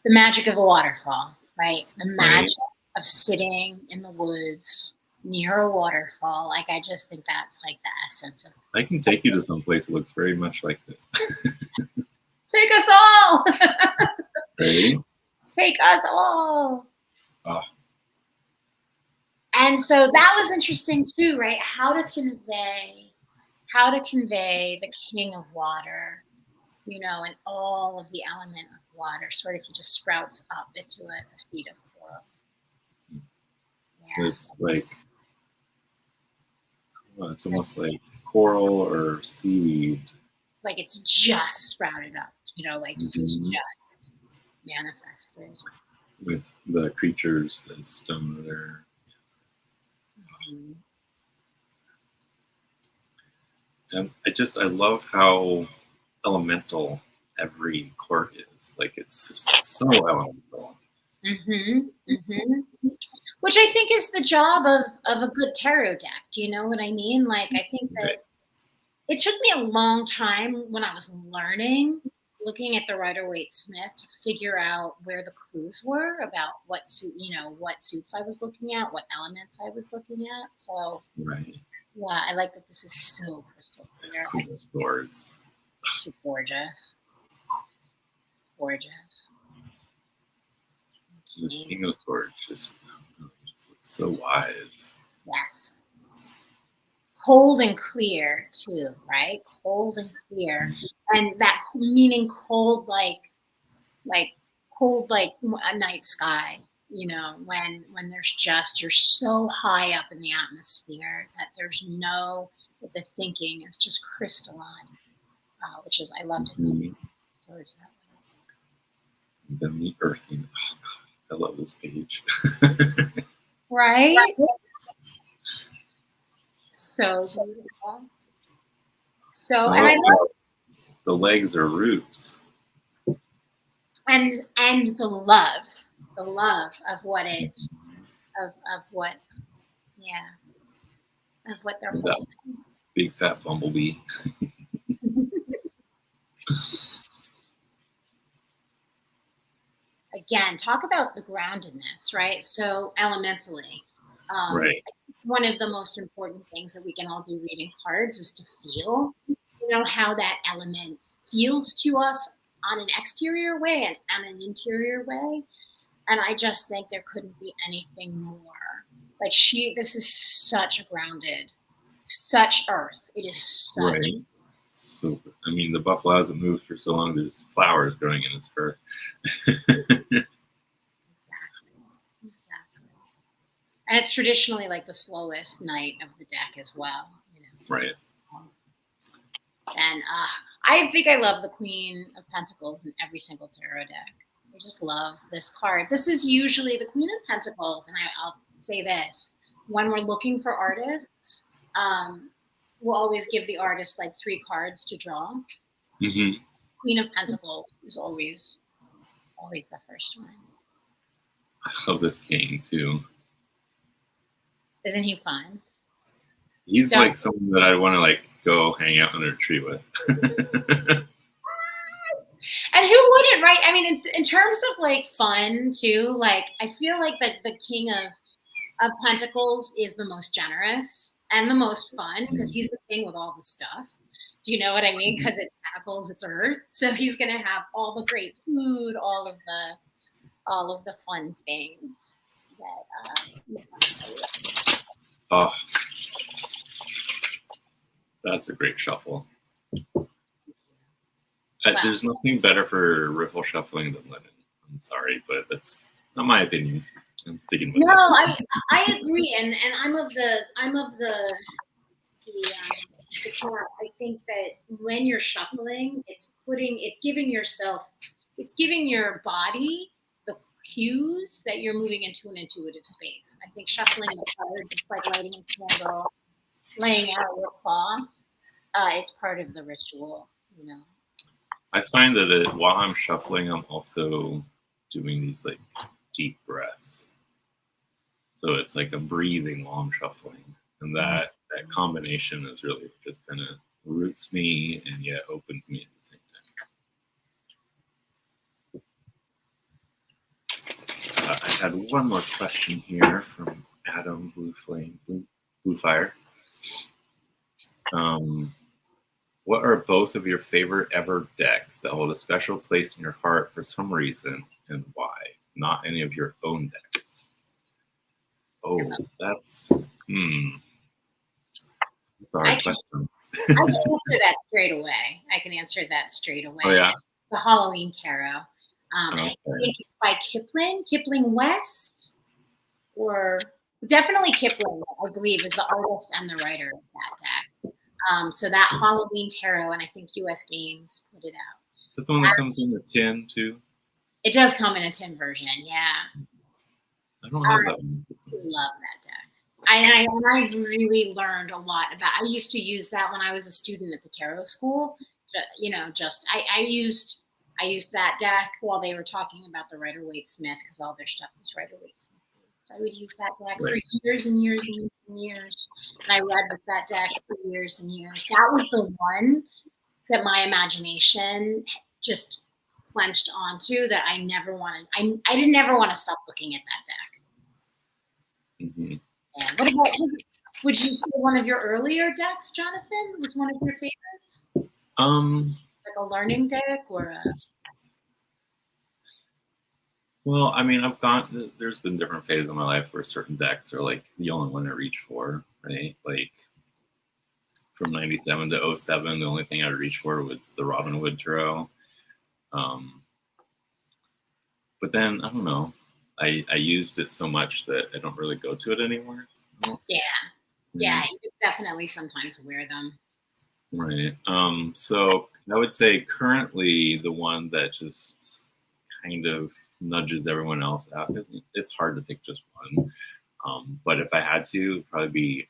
The magic of a waterfall, right? The magic Right. of sitting in the woods near a waterfall. Like, I just think that's like the essence of. I can take you to some place that looks very much like this. Take us all. Ready? Take us all. Oh. And so that was interesting too, right? How to convey the king of water, you know, and all of the element of water, sort of he just sprouts up into a seed of coral. Yeah. It's like, it's almost like coral or seaweed. Like it's just sprouted up, you know, like he's just manifested. With the creatures as stone there. Mm-hmm. And I love how elemental every court is. Like it's so elemental. Mm-hmm. Mm-hmm. Which I think is the job of a good tarot deck. Do you know what I mean? Like, I think that it took me a long time when I was learning, looking at the Rider-Waite-Smith, to figure out where the clues were about what suits I was looking at, what elements I was looking at. So, right. Yeah, I like that this is so crystal clear. Queen of Swords. She's gorgeous. Gorgeous. This King of Swords just looks so wise. Yes. Cold and clear too, right? Cold and clear, and that meaning cold like a night sky. You know, when there's just, you're so high up in the atmosphere that that the thinking is just crystalline, which is, I love to think swords that way. Then the earthing. Oh God, I love this page. Right? So beautiful. So, and I love the legs are roots. And the love of what they're holding. Big fat bumblebee. Again, talk about the groundedness, right? So elementally, right. One of the most important things that we can all do reading cards is to feel, you know, how that element feels to us on an exterior way and on an interior way. And I just think there couldn't be anything more. Like this is such such earth. It is such. Right. So, I mean, the buffalo hasn't moved for so long, there's flowers growing in his fur. Exactly. And it's traditionally like the slowest knight of the deck as well. You know. Right. And I think I love the Queen of Pentacles in every single tarot deck. I just love this card. This is usually the Queen of Pentacles, and I'll say this. When we're looking for artists, we'll always give the artist like 3 cards to draw. Mm-hmm. Queen of Pentacles is always the first one. I love this king too. Isn't he fun? He's like someone that I want to like go hang out under a tree with. And who wouldn't, right? I mean, in terms of like fun too, like I feel like the King of Pentacles is the most generous and the most fun because he's the king with all the stuff. Do you know what I mean? Because it's Pentacles, it's Earth, so he's gonna have all the great food, all of the fun things that. Oh, that's a great shuffle. There's nothing better for riffle shuffling than linen. I'm sorry, but that's not my opinion. I'm sticking with it. No, I agree, and I'm of the I think that when you're shuffling, it's giving your body the cues that you're moving into an intuitive space. I think shuffling the cards, just like lighting a candle, laying out your cloth, it's part of the ritual, you know. I find that while I'm shuffling, I'm also doing these like deep breaths. So it's like a breathing while I'm shuffling, and that combination is really just kind of roots me and yet opens me at the same time. I had one more question here from Adam Blue Fire. What are both of your favorite ever decks that hold a special place in your heart for some reason, and why? Not any of your own decks. Oh, that's a hard question. I can answer that straight away. Oh yeah, the Halloween Tarot. okay. I think it's by Kipling West, or definitely Kipling, I believe, is the artist and the writer of that deck. So that Halloween Tarot, and I think US Games put it out. Is that the one that comes in the tin too? It does come in a tin version, yeah. I don't have that one. I love that deck. I really learned a lot about. I used to use that when I was a student at the tarot school. You know, I used that deck while they were talking about the Rider-Waite-Smith, because all their stuff was Rider-Waite-Smith. I would use that deck for years and years and years and years. And I read with that deck for years and years. That was the one that my imagination just clenched onto, that I never wanted. I didn't ever want to stop looking at that deck. Mm-hmm. Yeah. What about, would you say one of your earlier decks, Jonathan, was one of your favorites? Like a learning deck or a... Well, I mean, there's been different phases of my life where certain decks are like the only one I reach for, right? Like from 97 to 07, the only thing I reached for was the Robin Hood Tarot. But then, I don't know, I used it so much that I don't really go to it anymore. Yeah, you could definitely sometimes wear them. Right. So I would say currently the one that just kind of nudges everyone else out, because it's hard to pick just one. But if I had to, it'd probably be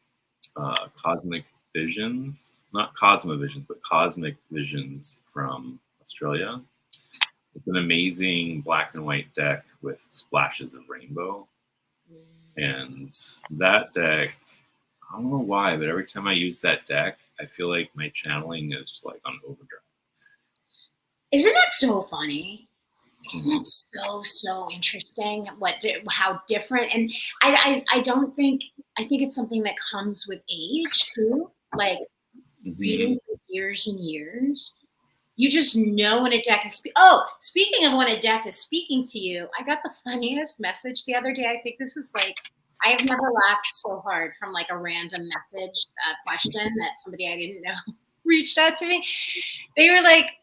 Cosmic Visions, not Cosmovisions, but Cosmic Visions from Australia. It's an amazing black and white deck with splashes of rainbow. And that deck, I don't know why, but every time I use that deck, I feel like my channeling is just like on overdrive. Isn't that so funny? Isn't that so interesting? How different? And I don't think, I think it's something that comes with age too. Like reading for years and years, you just know when a deck is. Speaking of when a deck is speaking to you, I got the funniest message the other day. I think this is like, I have never laughed so hard from like a random message question that somebody I didn't know reached out to me. They were like,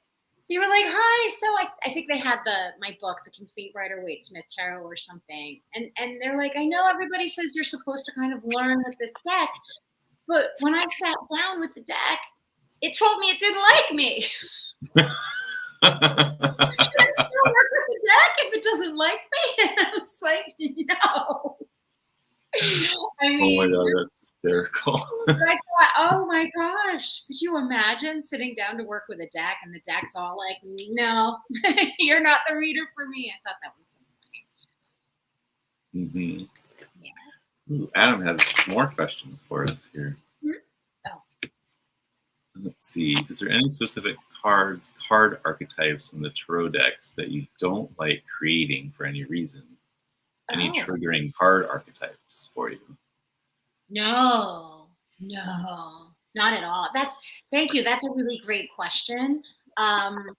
hi. So I think they had my book, The Complete Rider-Waite-Smith Tarot or something. And they're like, I know everybody says you're supposed to kind of learn with this deck, but when I sat down with the deck, it told me it didn't like me. Should I still work with the deck if it doesn't like me? And I was like, no. I mean, oh my god, that's hysterical. I thought, oh my gosh, could you imagine sitting down to work with a deck and the deck's all like, no, you're not the reader for me. I thought that was so funny. Mm-hmm. Yeah. Ooh, Adam has more questions for us here. Oh. Let's see. Is there any specific card archetypes in the tarot decks that you don't like creating for any reason? Any triggering card archetypes for you? No, not at all. Thank you. That's a really great question. And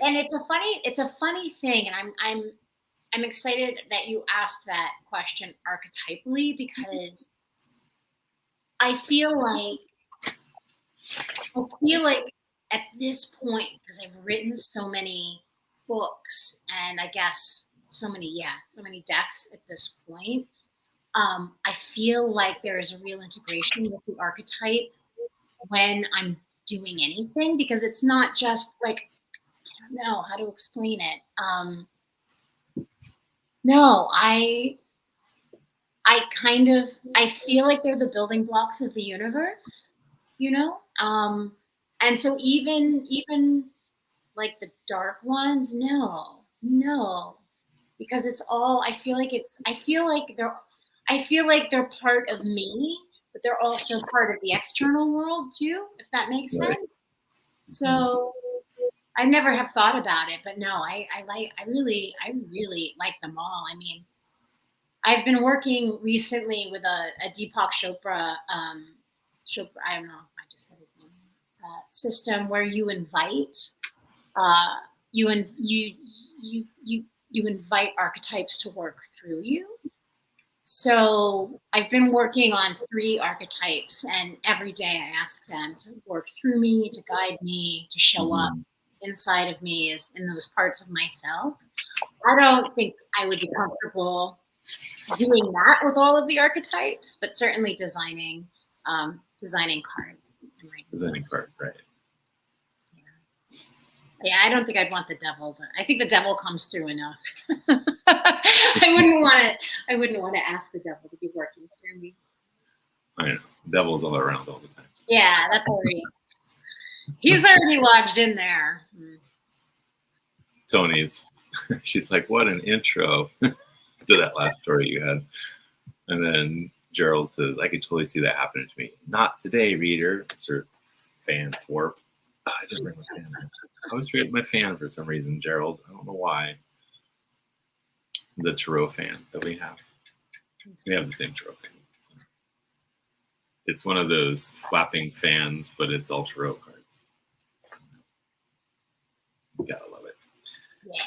it's a funny thing, and I'm excited that you asked that question archetypally, because I feel like at this point, because I've written so many books and I guess so many decks at this point, I feel like there is a real integration with the archetype when I'm doing anything, because it's not just like, I don't know how to explain it. No, I feel like they're the building blocks of the universe, you know? And so even like the dark ones, no, because it's all, I feel like they're part of me, but they're also part of the external world too, if that makes sense. So I never have thought about it, but no, I really like them all. I mean, I've been working recently with a Deepak Chopra, I don't know if I just said his name, system where you invite, you invite archetypes to work through you. So I've been working on 3 archetypes, and every day I ask them to work through me, to guide me, to show up inside of me as in those parts of myself. I don't think I would be comfortable doing that with all of the archetypes, but certainly designing cards. Designing cards, right. Yeah, I don't think I'd want the devil. I think the devil comes through enough. I wouldn't want to ask the devil to be working through me. I know. The devil's all around all the time. Yeah, that's already. He's already lodged in there. Tony's. She's like, what an intro to that last story you had. And then Gerald says, I could totally see that happening to me. Not today, reader. Mr. Fanthorpe. Oh, I didn't bring my fan. I always forget my fan for some reason, Gerald. I don't know why. The tarot fan that we have. We have the same tarot fan. So. It's one of those swapping fans, but it's all tarot cards. You gotta love it. Yeah.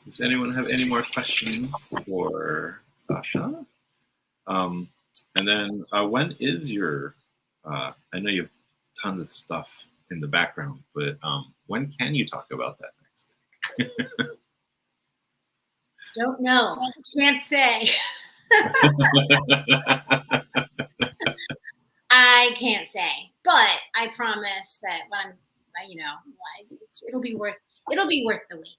Does anyone have any more questions for Sasha? And then when is your, I know you have tons of stuff in the background, but when can you talk about that next? Don't know. Can't say. I can't say, but I promise that when it'll be worth the wait.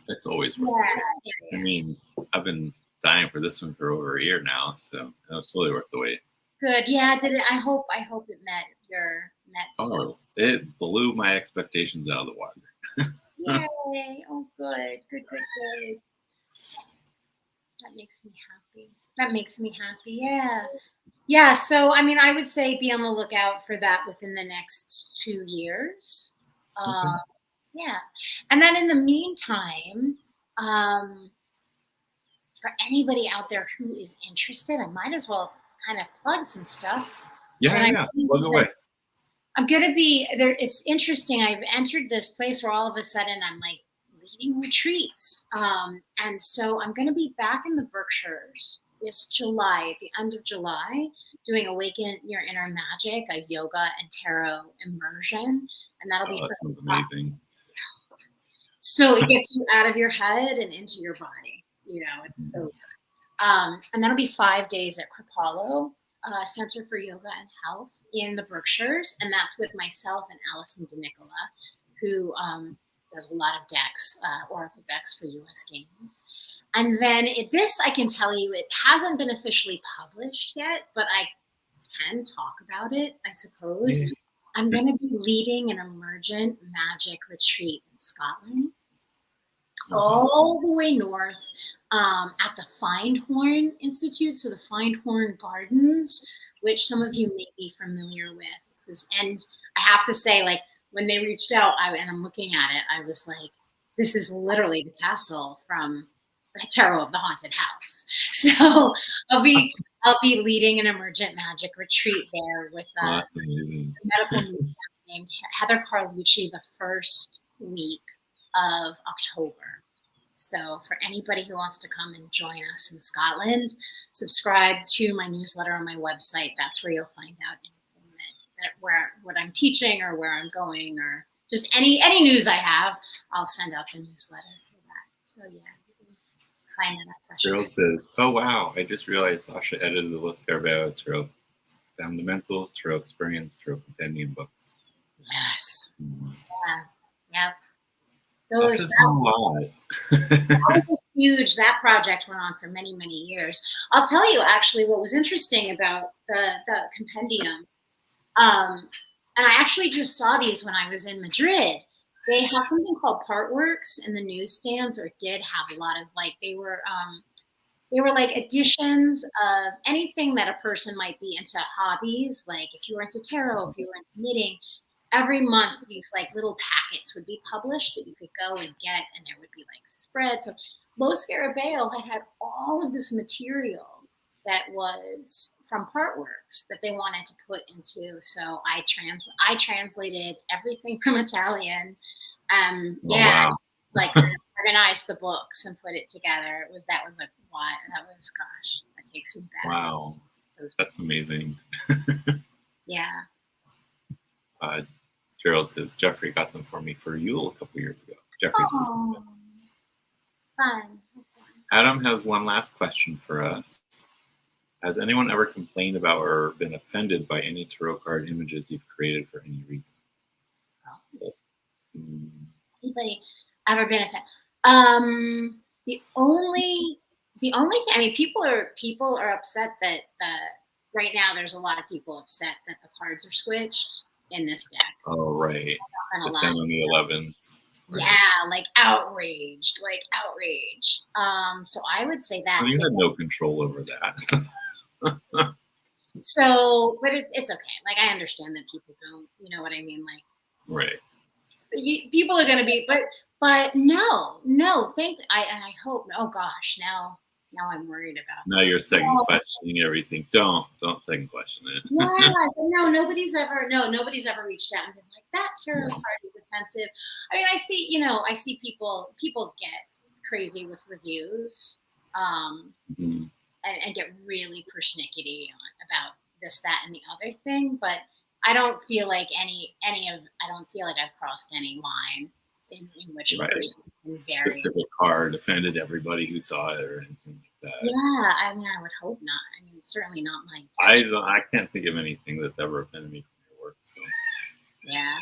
It's always worth it. Yeah. I mean, I've been dying for this one for over a year now, so it's totally worth the wait. Good. Yeah, did it? I hope it met your. Oh, it blew my expectations out of the water. Yay! Oh, good. That makes me happy. Yeah. So, I mean, I would say be on the lookout for that within the next 2 years. Okay. Yeah, and then in the meantime, for anybody out there who is interested, I might as well kind of plug some stuff. Yeah. Plug away. I'm going to be there. It's interesting. I've entered this place where all of a sudden I'm like leading retreats. And so I'm going to be back in the Berkshires this July, at the end of July, doing Awaken Your Inner Magic, a yoga and tarot immersion. And that'll be. That sounds amazing. So it gets you out of your head and into your body. It's so good. And that'll be 5 days at Kripalu Center for Yoga and Health in the Berkshires. And that's with myself and Allison DeNicola, who does a lot of decks, Oracle decks for US Games. And then I can tell you, it hasn't been officially published yet, but I can talk about it, I suppose. Mm-hmm. I'm going to be leading an emergent magic retreat in Scotland, all the way north at the Findhorn Institute. So the Findhorn Gardens, which some of you may be familiar with. It's this, and I have to say, like, when they reached out, and I'm looking at it, I was like, this is literally the castle from the Tarot of the Haunted House. So I'll be leading an emergent magic retreat there with that's amazing. A medical medium named Heather Carlucci the first week of October. So for anybody who wants to come and join us in Scotland, subscribe to my newsletter on my website. That's where you'll find out anything what I'm teaching or where I'm going, or just any news I have. I'll send out the newsletter for that. So yeah. Gerald says, oh wow, I just realized Sasha edited the Los Carvalho Tarot Fundamentals, Tarot Experience, Tarot Compendium books. Yes. Yeah. Sasha's a lot. That was huge. That project went on for many, many years. I'll tell you actually what was interesting about the compendiums. And I actually just saw these when I was in Madrid. They have something called Partworks in the newsstands, or did have a lot of like they were like editions of anything that a person might be into hobbies. Like if you were into tarot, if you were into knitting, every month these like little packets would be published that you could go and get, and there would be like spreads. So Los Scarabeo had all of this material that was from Partworks that they wanted to put into. So I translated everything from Italian. Wow. Like organized the books and put it together. That was gosh, that takes me back. Wow. That's amazing. Yeah. Gerald says, Jeffrey got them for me for Yule a couple years ago. Jeffrey says, fun. Adam has one last question for us. Has anyone ever complained about or been offended by any tarot card images you've created for any reason? Anybody ever been offended? The only thing, I mean, people are upset that right now there's a lot of people upset that the cards are switched in this deck. Oh, right. The 10 and the 11s. Right. Yeah, like outrage. So I would say that. Well, you had no control over that. So, but it's okay. Like, I understand that people don't, you know what I mean? Like, right. People are going to be, but no, I hope, oh gosh, now I'm worried about Now you're second questioning everything. Don't second question it. Yeah, no, nobody's ever reached out and been like, that tarot card is offensive. I mean, I see people get crazy with reviews, and get really persnickety about this, that, and the other thing, but I don't feel like I've crossed any line in which a person has been very specific card offended everybody who saw it or anything like that. Yeah, I mean, I would hope not. I mean, it's certainly not my intention. I can't think of anything that's ever offended me from your work. So. Yeah.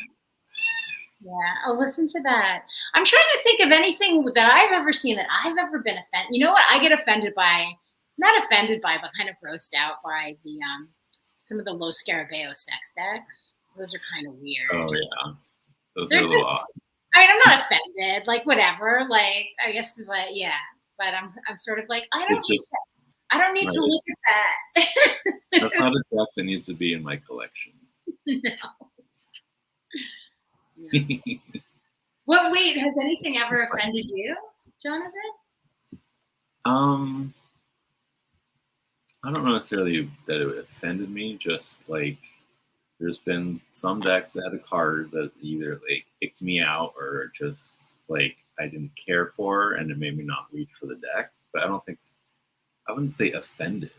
I'll listen to that. I'm trying to think of anything that I've ever seen that I've ever been offended. You know what? I get offended by, not offended by, but kind of grossed out by the some of the Los Scarabeo sex decks. Those are kind of weird. Oh yeah, those They're are a little odd. I mean, I'm not offended. Like whatever. Like I guess, but yeah. But I'm sort of like I don't need to look at that. That's not a deck that needs to be in my collection. No. Well, wait, has anything ever offended you, Jonathan? I don't know necessarily that it offended me, just like there's been some decks that had a card that either like kicked me out or just like I didn't care for and it made me not reach for the deck. But I wouldn't say offended.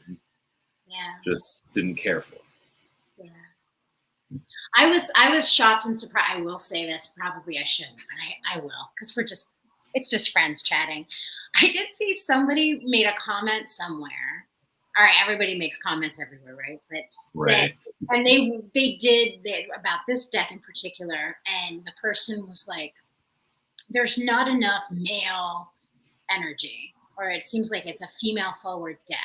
Yeah. Just didn't care for. Yeah. I was shocked and surprised. I will say this, probably I shouldn't, but I will, because it's just friends chatting. I did see somebody made a comment somewhere. All right, everybody makes comments everywhere, right? But and they did about this deck in particular, and the person was like, "There's not enough male energy, or it seems like it's a female forward deck.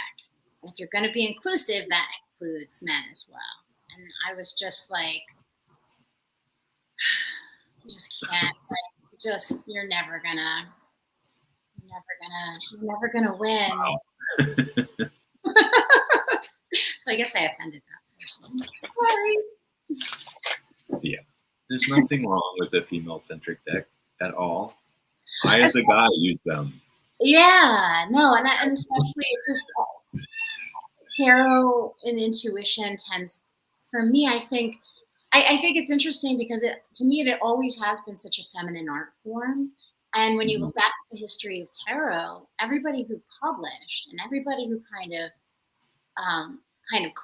And if you're going to be inclusive, that includes men as well." And I was just like, you just can't, like, you're never gonna win. Wow. So I guess I offended that person. Sorry. Yeah. There's nothing wrong with a female-centric deck at all. I, as a guy, use them. Yeah, no, and especially just tarot and intuition tends, for me, I think it's interesting because to me it always has been such a feminine art form. And when you look back at the history of tarot, everybody who published and everybody who kind of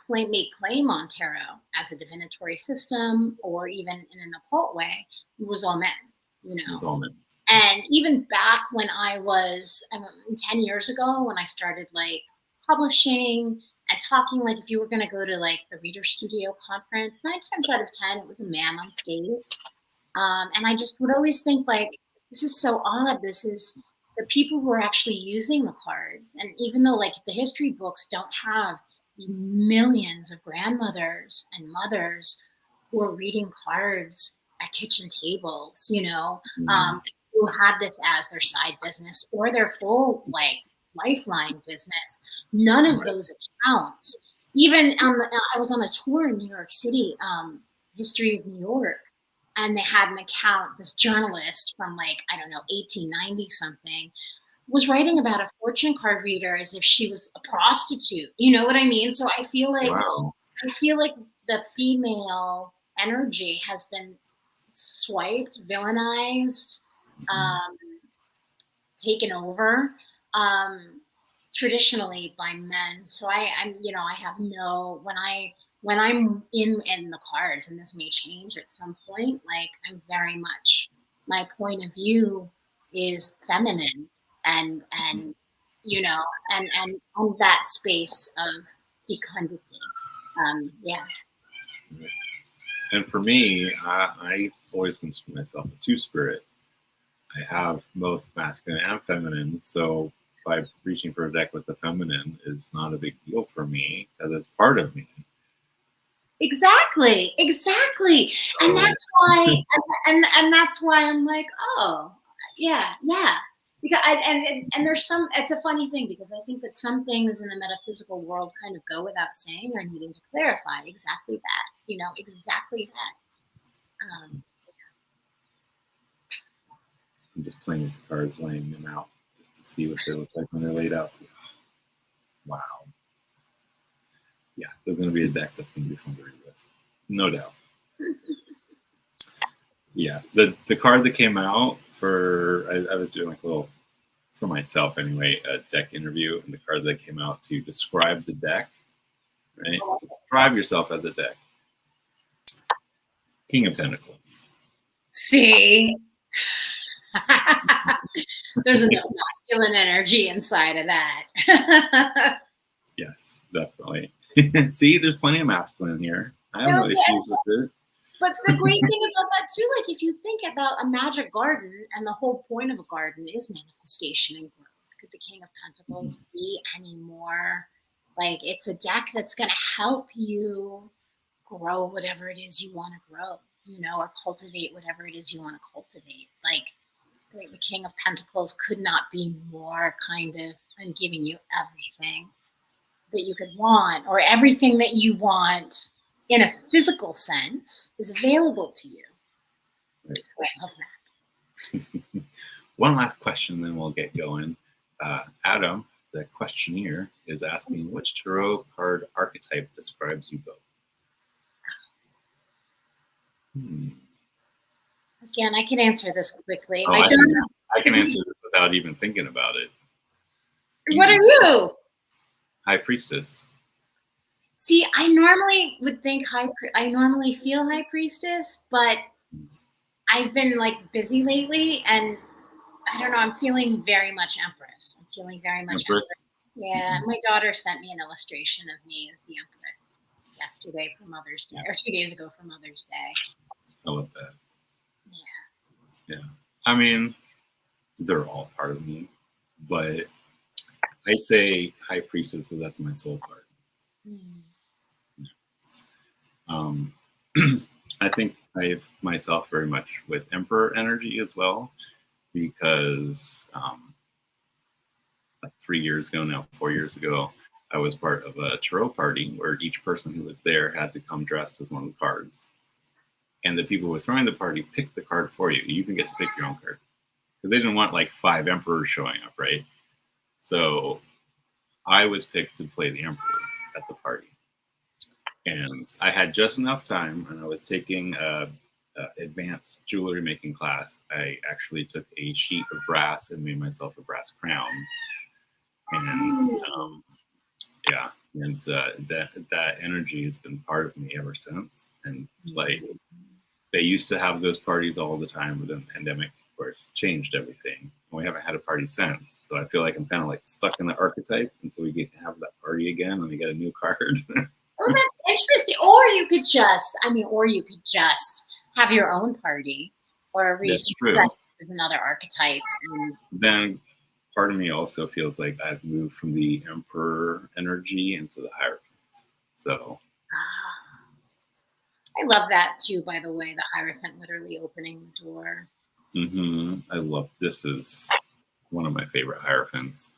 made claim on tarot as a divinatory system or even in an occult way was all men, you know. It was all men. And even back when I was 10 years ago, when I started like publishing and talking, like if you were going to go to like the Reader Studio conference, 9 times out of 10, it was a man on stage. And I just would always think like, this is so odd. This is the people who are actually using the cards. And even though like the history books don't have the millions of grandmothers and mothers who are reading cards at kitchen tables, you know, Mm. who had this as their side business or their full like lifeline business. None of Right. those accounts. Even I was on a tour in New York City, History of New York, and they had an account. This journalist from like I don't know 1890 something was writing about a fortune card reader as if she was a prostitute. You know what I mean? So Wow. I feel like the female energy has been swiped, villainized, Mhm. um, taken over traditionally by men. So I'm, you know, I have no when I'm in the cards, and this may change at some point. Like I'm very much my point of view is feminine and you know and that space of fecundity. Yeah. And for me, I always consider myself a two spirit. I have both masculine and feminine, so by reaching for a deck with the feminine is not a big deal for me because it's part of me. Exactly, exactly. And So that's why and that's why I'm like, "Oh, yeah, yeah." Because and there's some it's a funny thing because I think that some things in the metaphysical world kind of go without saying or needing to clarify exactly that, you know, exactly that. I'm just playing with the cards, laying them out just to see what they look like when they're laid out. Wow. Yeah, there's going to be a deck that's going to be fun to read with. No doubt. Yeah, the card that came out for I was doing like a little for myself anyway a deck interview, and the card that came out to describe the deck, right? Describe yourself as a deck. King of Pentacles. See? There's enough masculine energy inside of that. Yes, definitely. See, there's plenty of masculine here. I have no No, issues with it. but the great thing about that too, like if you think about a magic garden, and the whole point of a garden is manifestation and growth. Could the King of Pentacles be any more like it's a deck that's going to help you grow whatever it is you want to grow, you know, or cultivate whatever it is you want to cultivate. Like the King of Pentacles could not be more kind of and giving you everything that you could want, or everything that you want in a physical sense is available to you. Right. So I love that. One last question, then we'll get going. Adam, the questionnaire, is asking which tarot card archetype describes you both. Hmm. Again, I can answer this quickly. Oh, My daughter I can is, answer this without even thinking about it. what are Easy. you? High Priestess. See, I normally would think I normally feel high priestess, but I've been like busy lately, and I don't know. I'm feeling very much Empress. I'm feeling very much Empress. Empress. Yeah, my daughter sent me an illustration of me as the Empress yesterday for Mother's Day, or 2 days ago for Mother's Day. I love that. Yeah. Yeah. I mean, they're all part of me, but I say High Priestess because that's my soul card. Um, I think I have myself very much with Emperor energy as well, because like 3 years ago now, 4 years ago, I was part of a tarot party where each person who was there had to come dressed as one of the cards. And the people who were throwing the party picked the card for you. You can get to pick your own card. Because they didn't want like 5 emperors showing up, right? So I was picked to play the emperor at the party. And I had just enough time, and I was taking a advanced jewelry making class. I actually took a sheet of brass and made myself a brass crown. And yeah, and that energy has been part of me ever since. And it's like they used to have those parties all the time, but then the pandemic, of course, changed everything. And we haven't had a party since. So I feel like I'm kind of like stuck in the archetype until we get to have that party again and we get a new card. Oh, that's interesting. Or you could just, or you could just have your own party, or at least dress as another archetype. Then part of me also feels like I've moved from the emperor energy into the hierophant. So I love that too, by the way, the Hierophant literally opening the door. I love, this is one of my favorite Hierophants.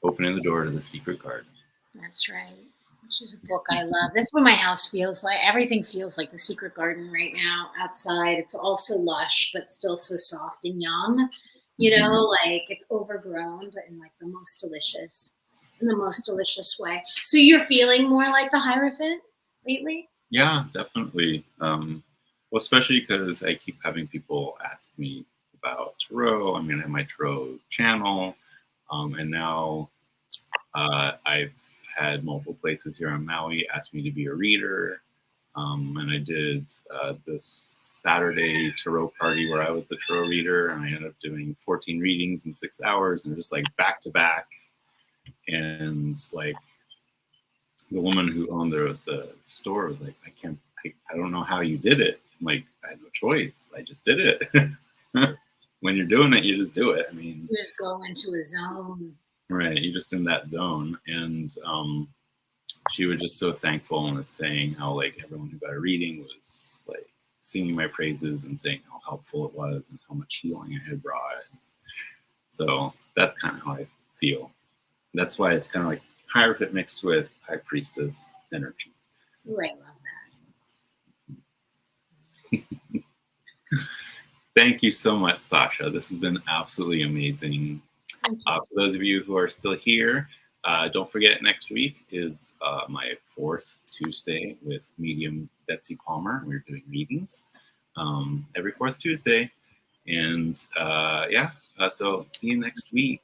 Opening the door to the secret garden. That's right. Which is a book I love. That's what my house feels like. Everything feels like the secret garden right now outside. It's also lush, but still so soft and young. You know, like it's overgrown, but in like the most delicious way. So you're feeling more like the Hierophant lately? Yeah, definitely. Well, especially because I keep having people ask me about tarot. I'm going to have my tarot channel. And now I've had multiple places here on Maui ask me to be a reader. And I did this Saturday tarot party where I was the tarot reader, and I ended up doing 14 readings in 6 hours, and just like back to back. And like the woman who owned the store was like, I don't know how you did it. I'm like, I had no choice. I just did it. When you're doing it, you just do it. I mean, you just go into a zone. Right. You're just in that zone. And she was just so thankful and was saying how like everyone who got a reading was like singing my praises and saying how helpful it was and how much healing I had brought. So that's kind of how I feel. That's why it's kind of like Hierophant mixed with High Priestess energy. Ooh, I love that. Thank you so much, Sasha. This has been absolutely amazing. For those of you who are still here, don't forget next week is my 4th Tuesday with medium Betsy Palmer. We're doing readings every 4th Tuesday. And so see you next week.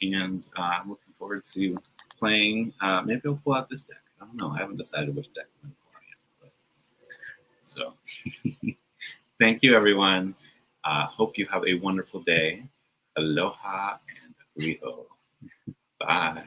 And I'm looking forward to playing. Maybe I'll pull out this deck. I don't know. I haven't decided which deck I'm going to pull out yet. So thank you, everyone. Hope you have a wonderful day. Aloha and riho. Bye.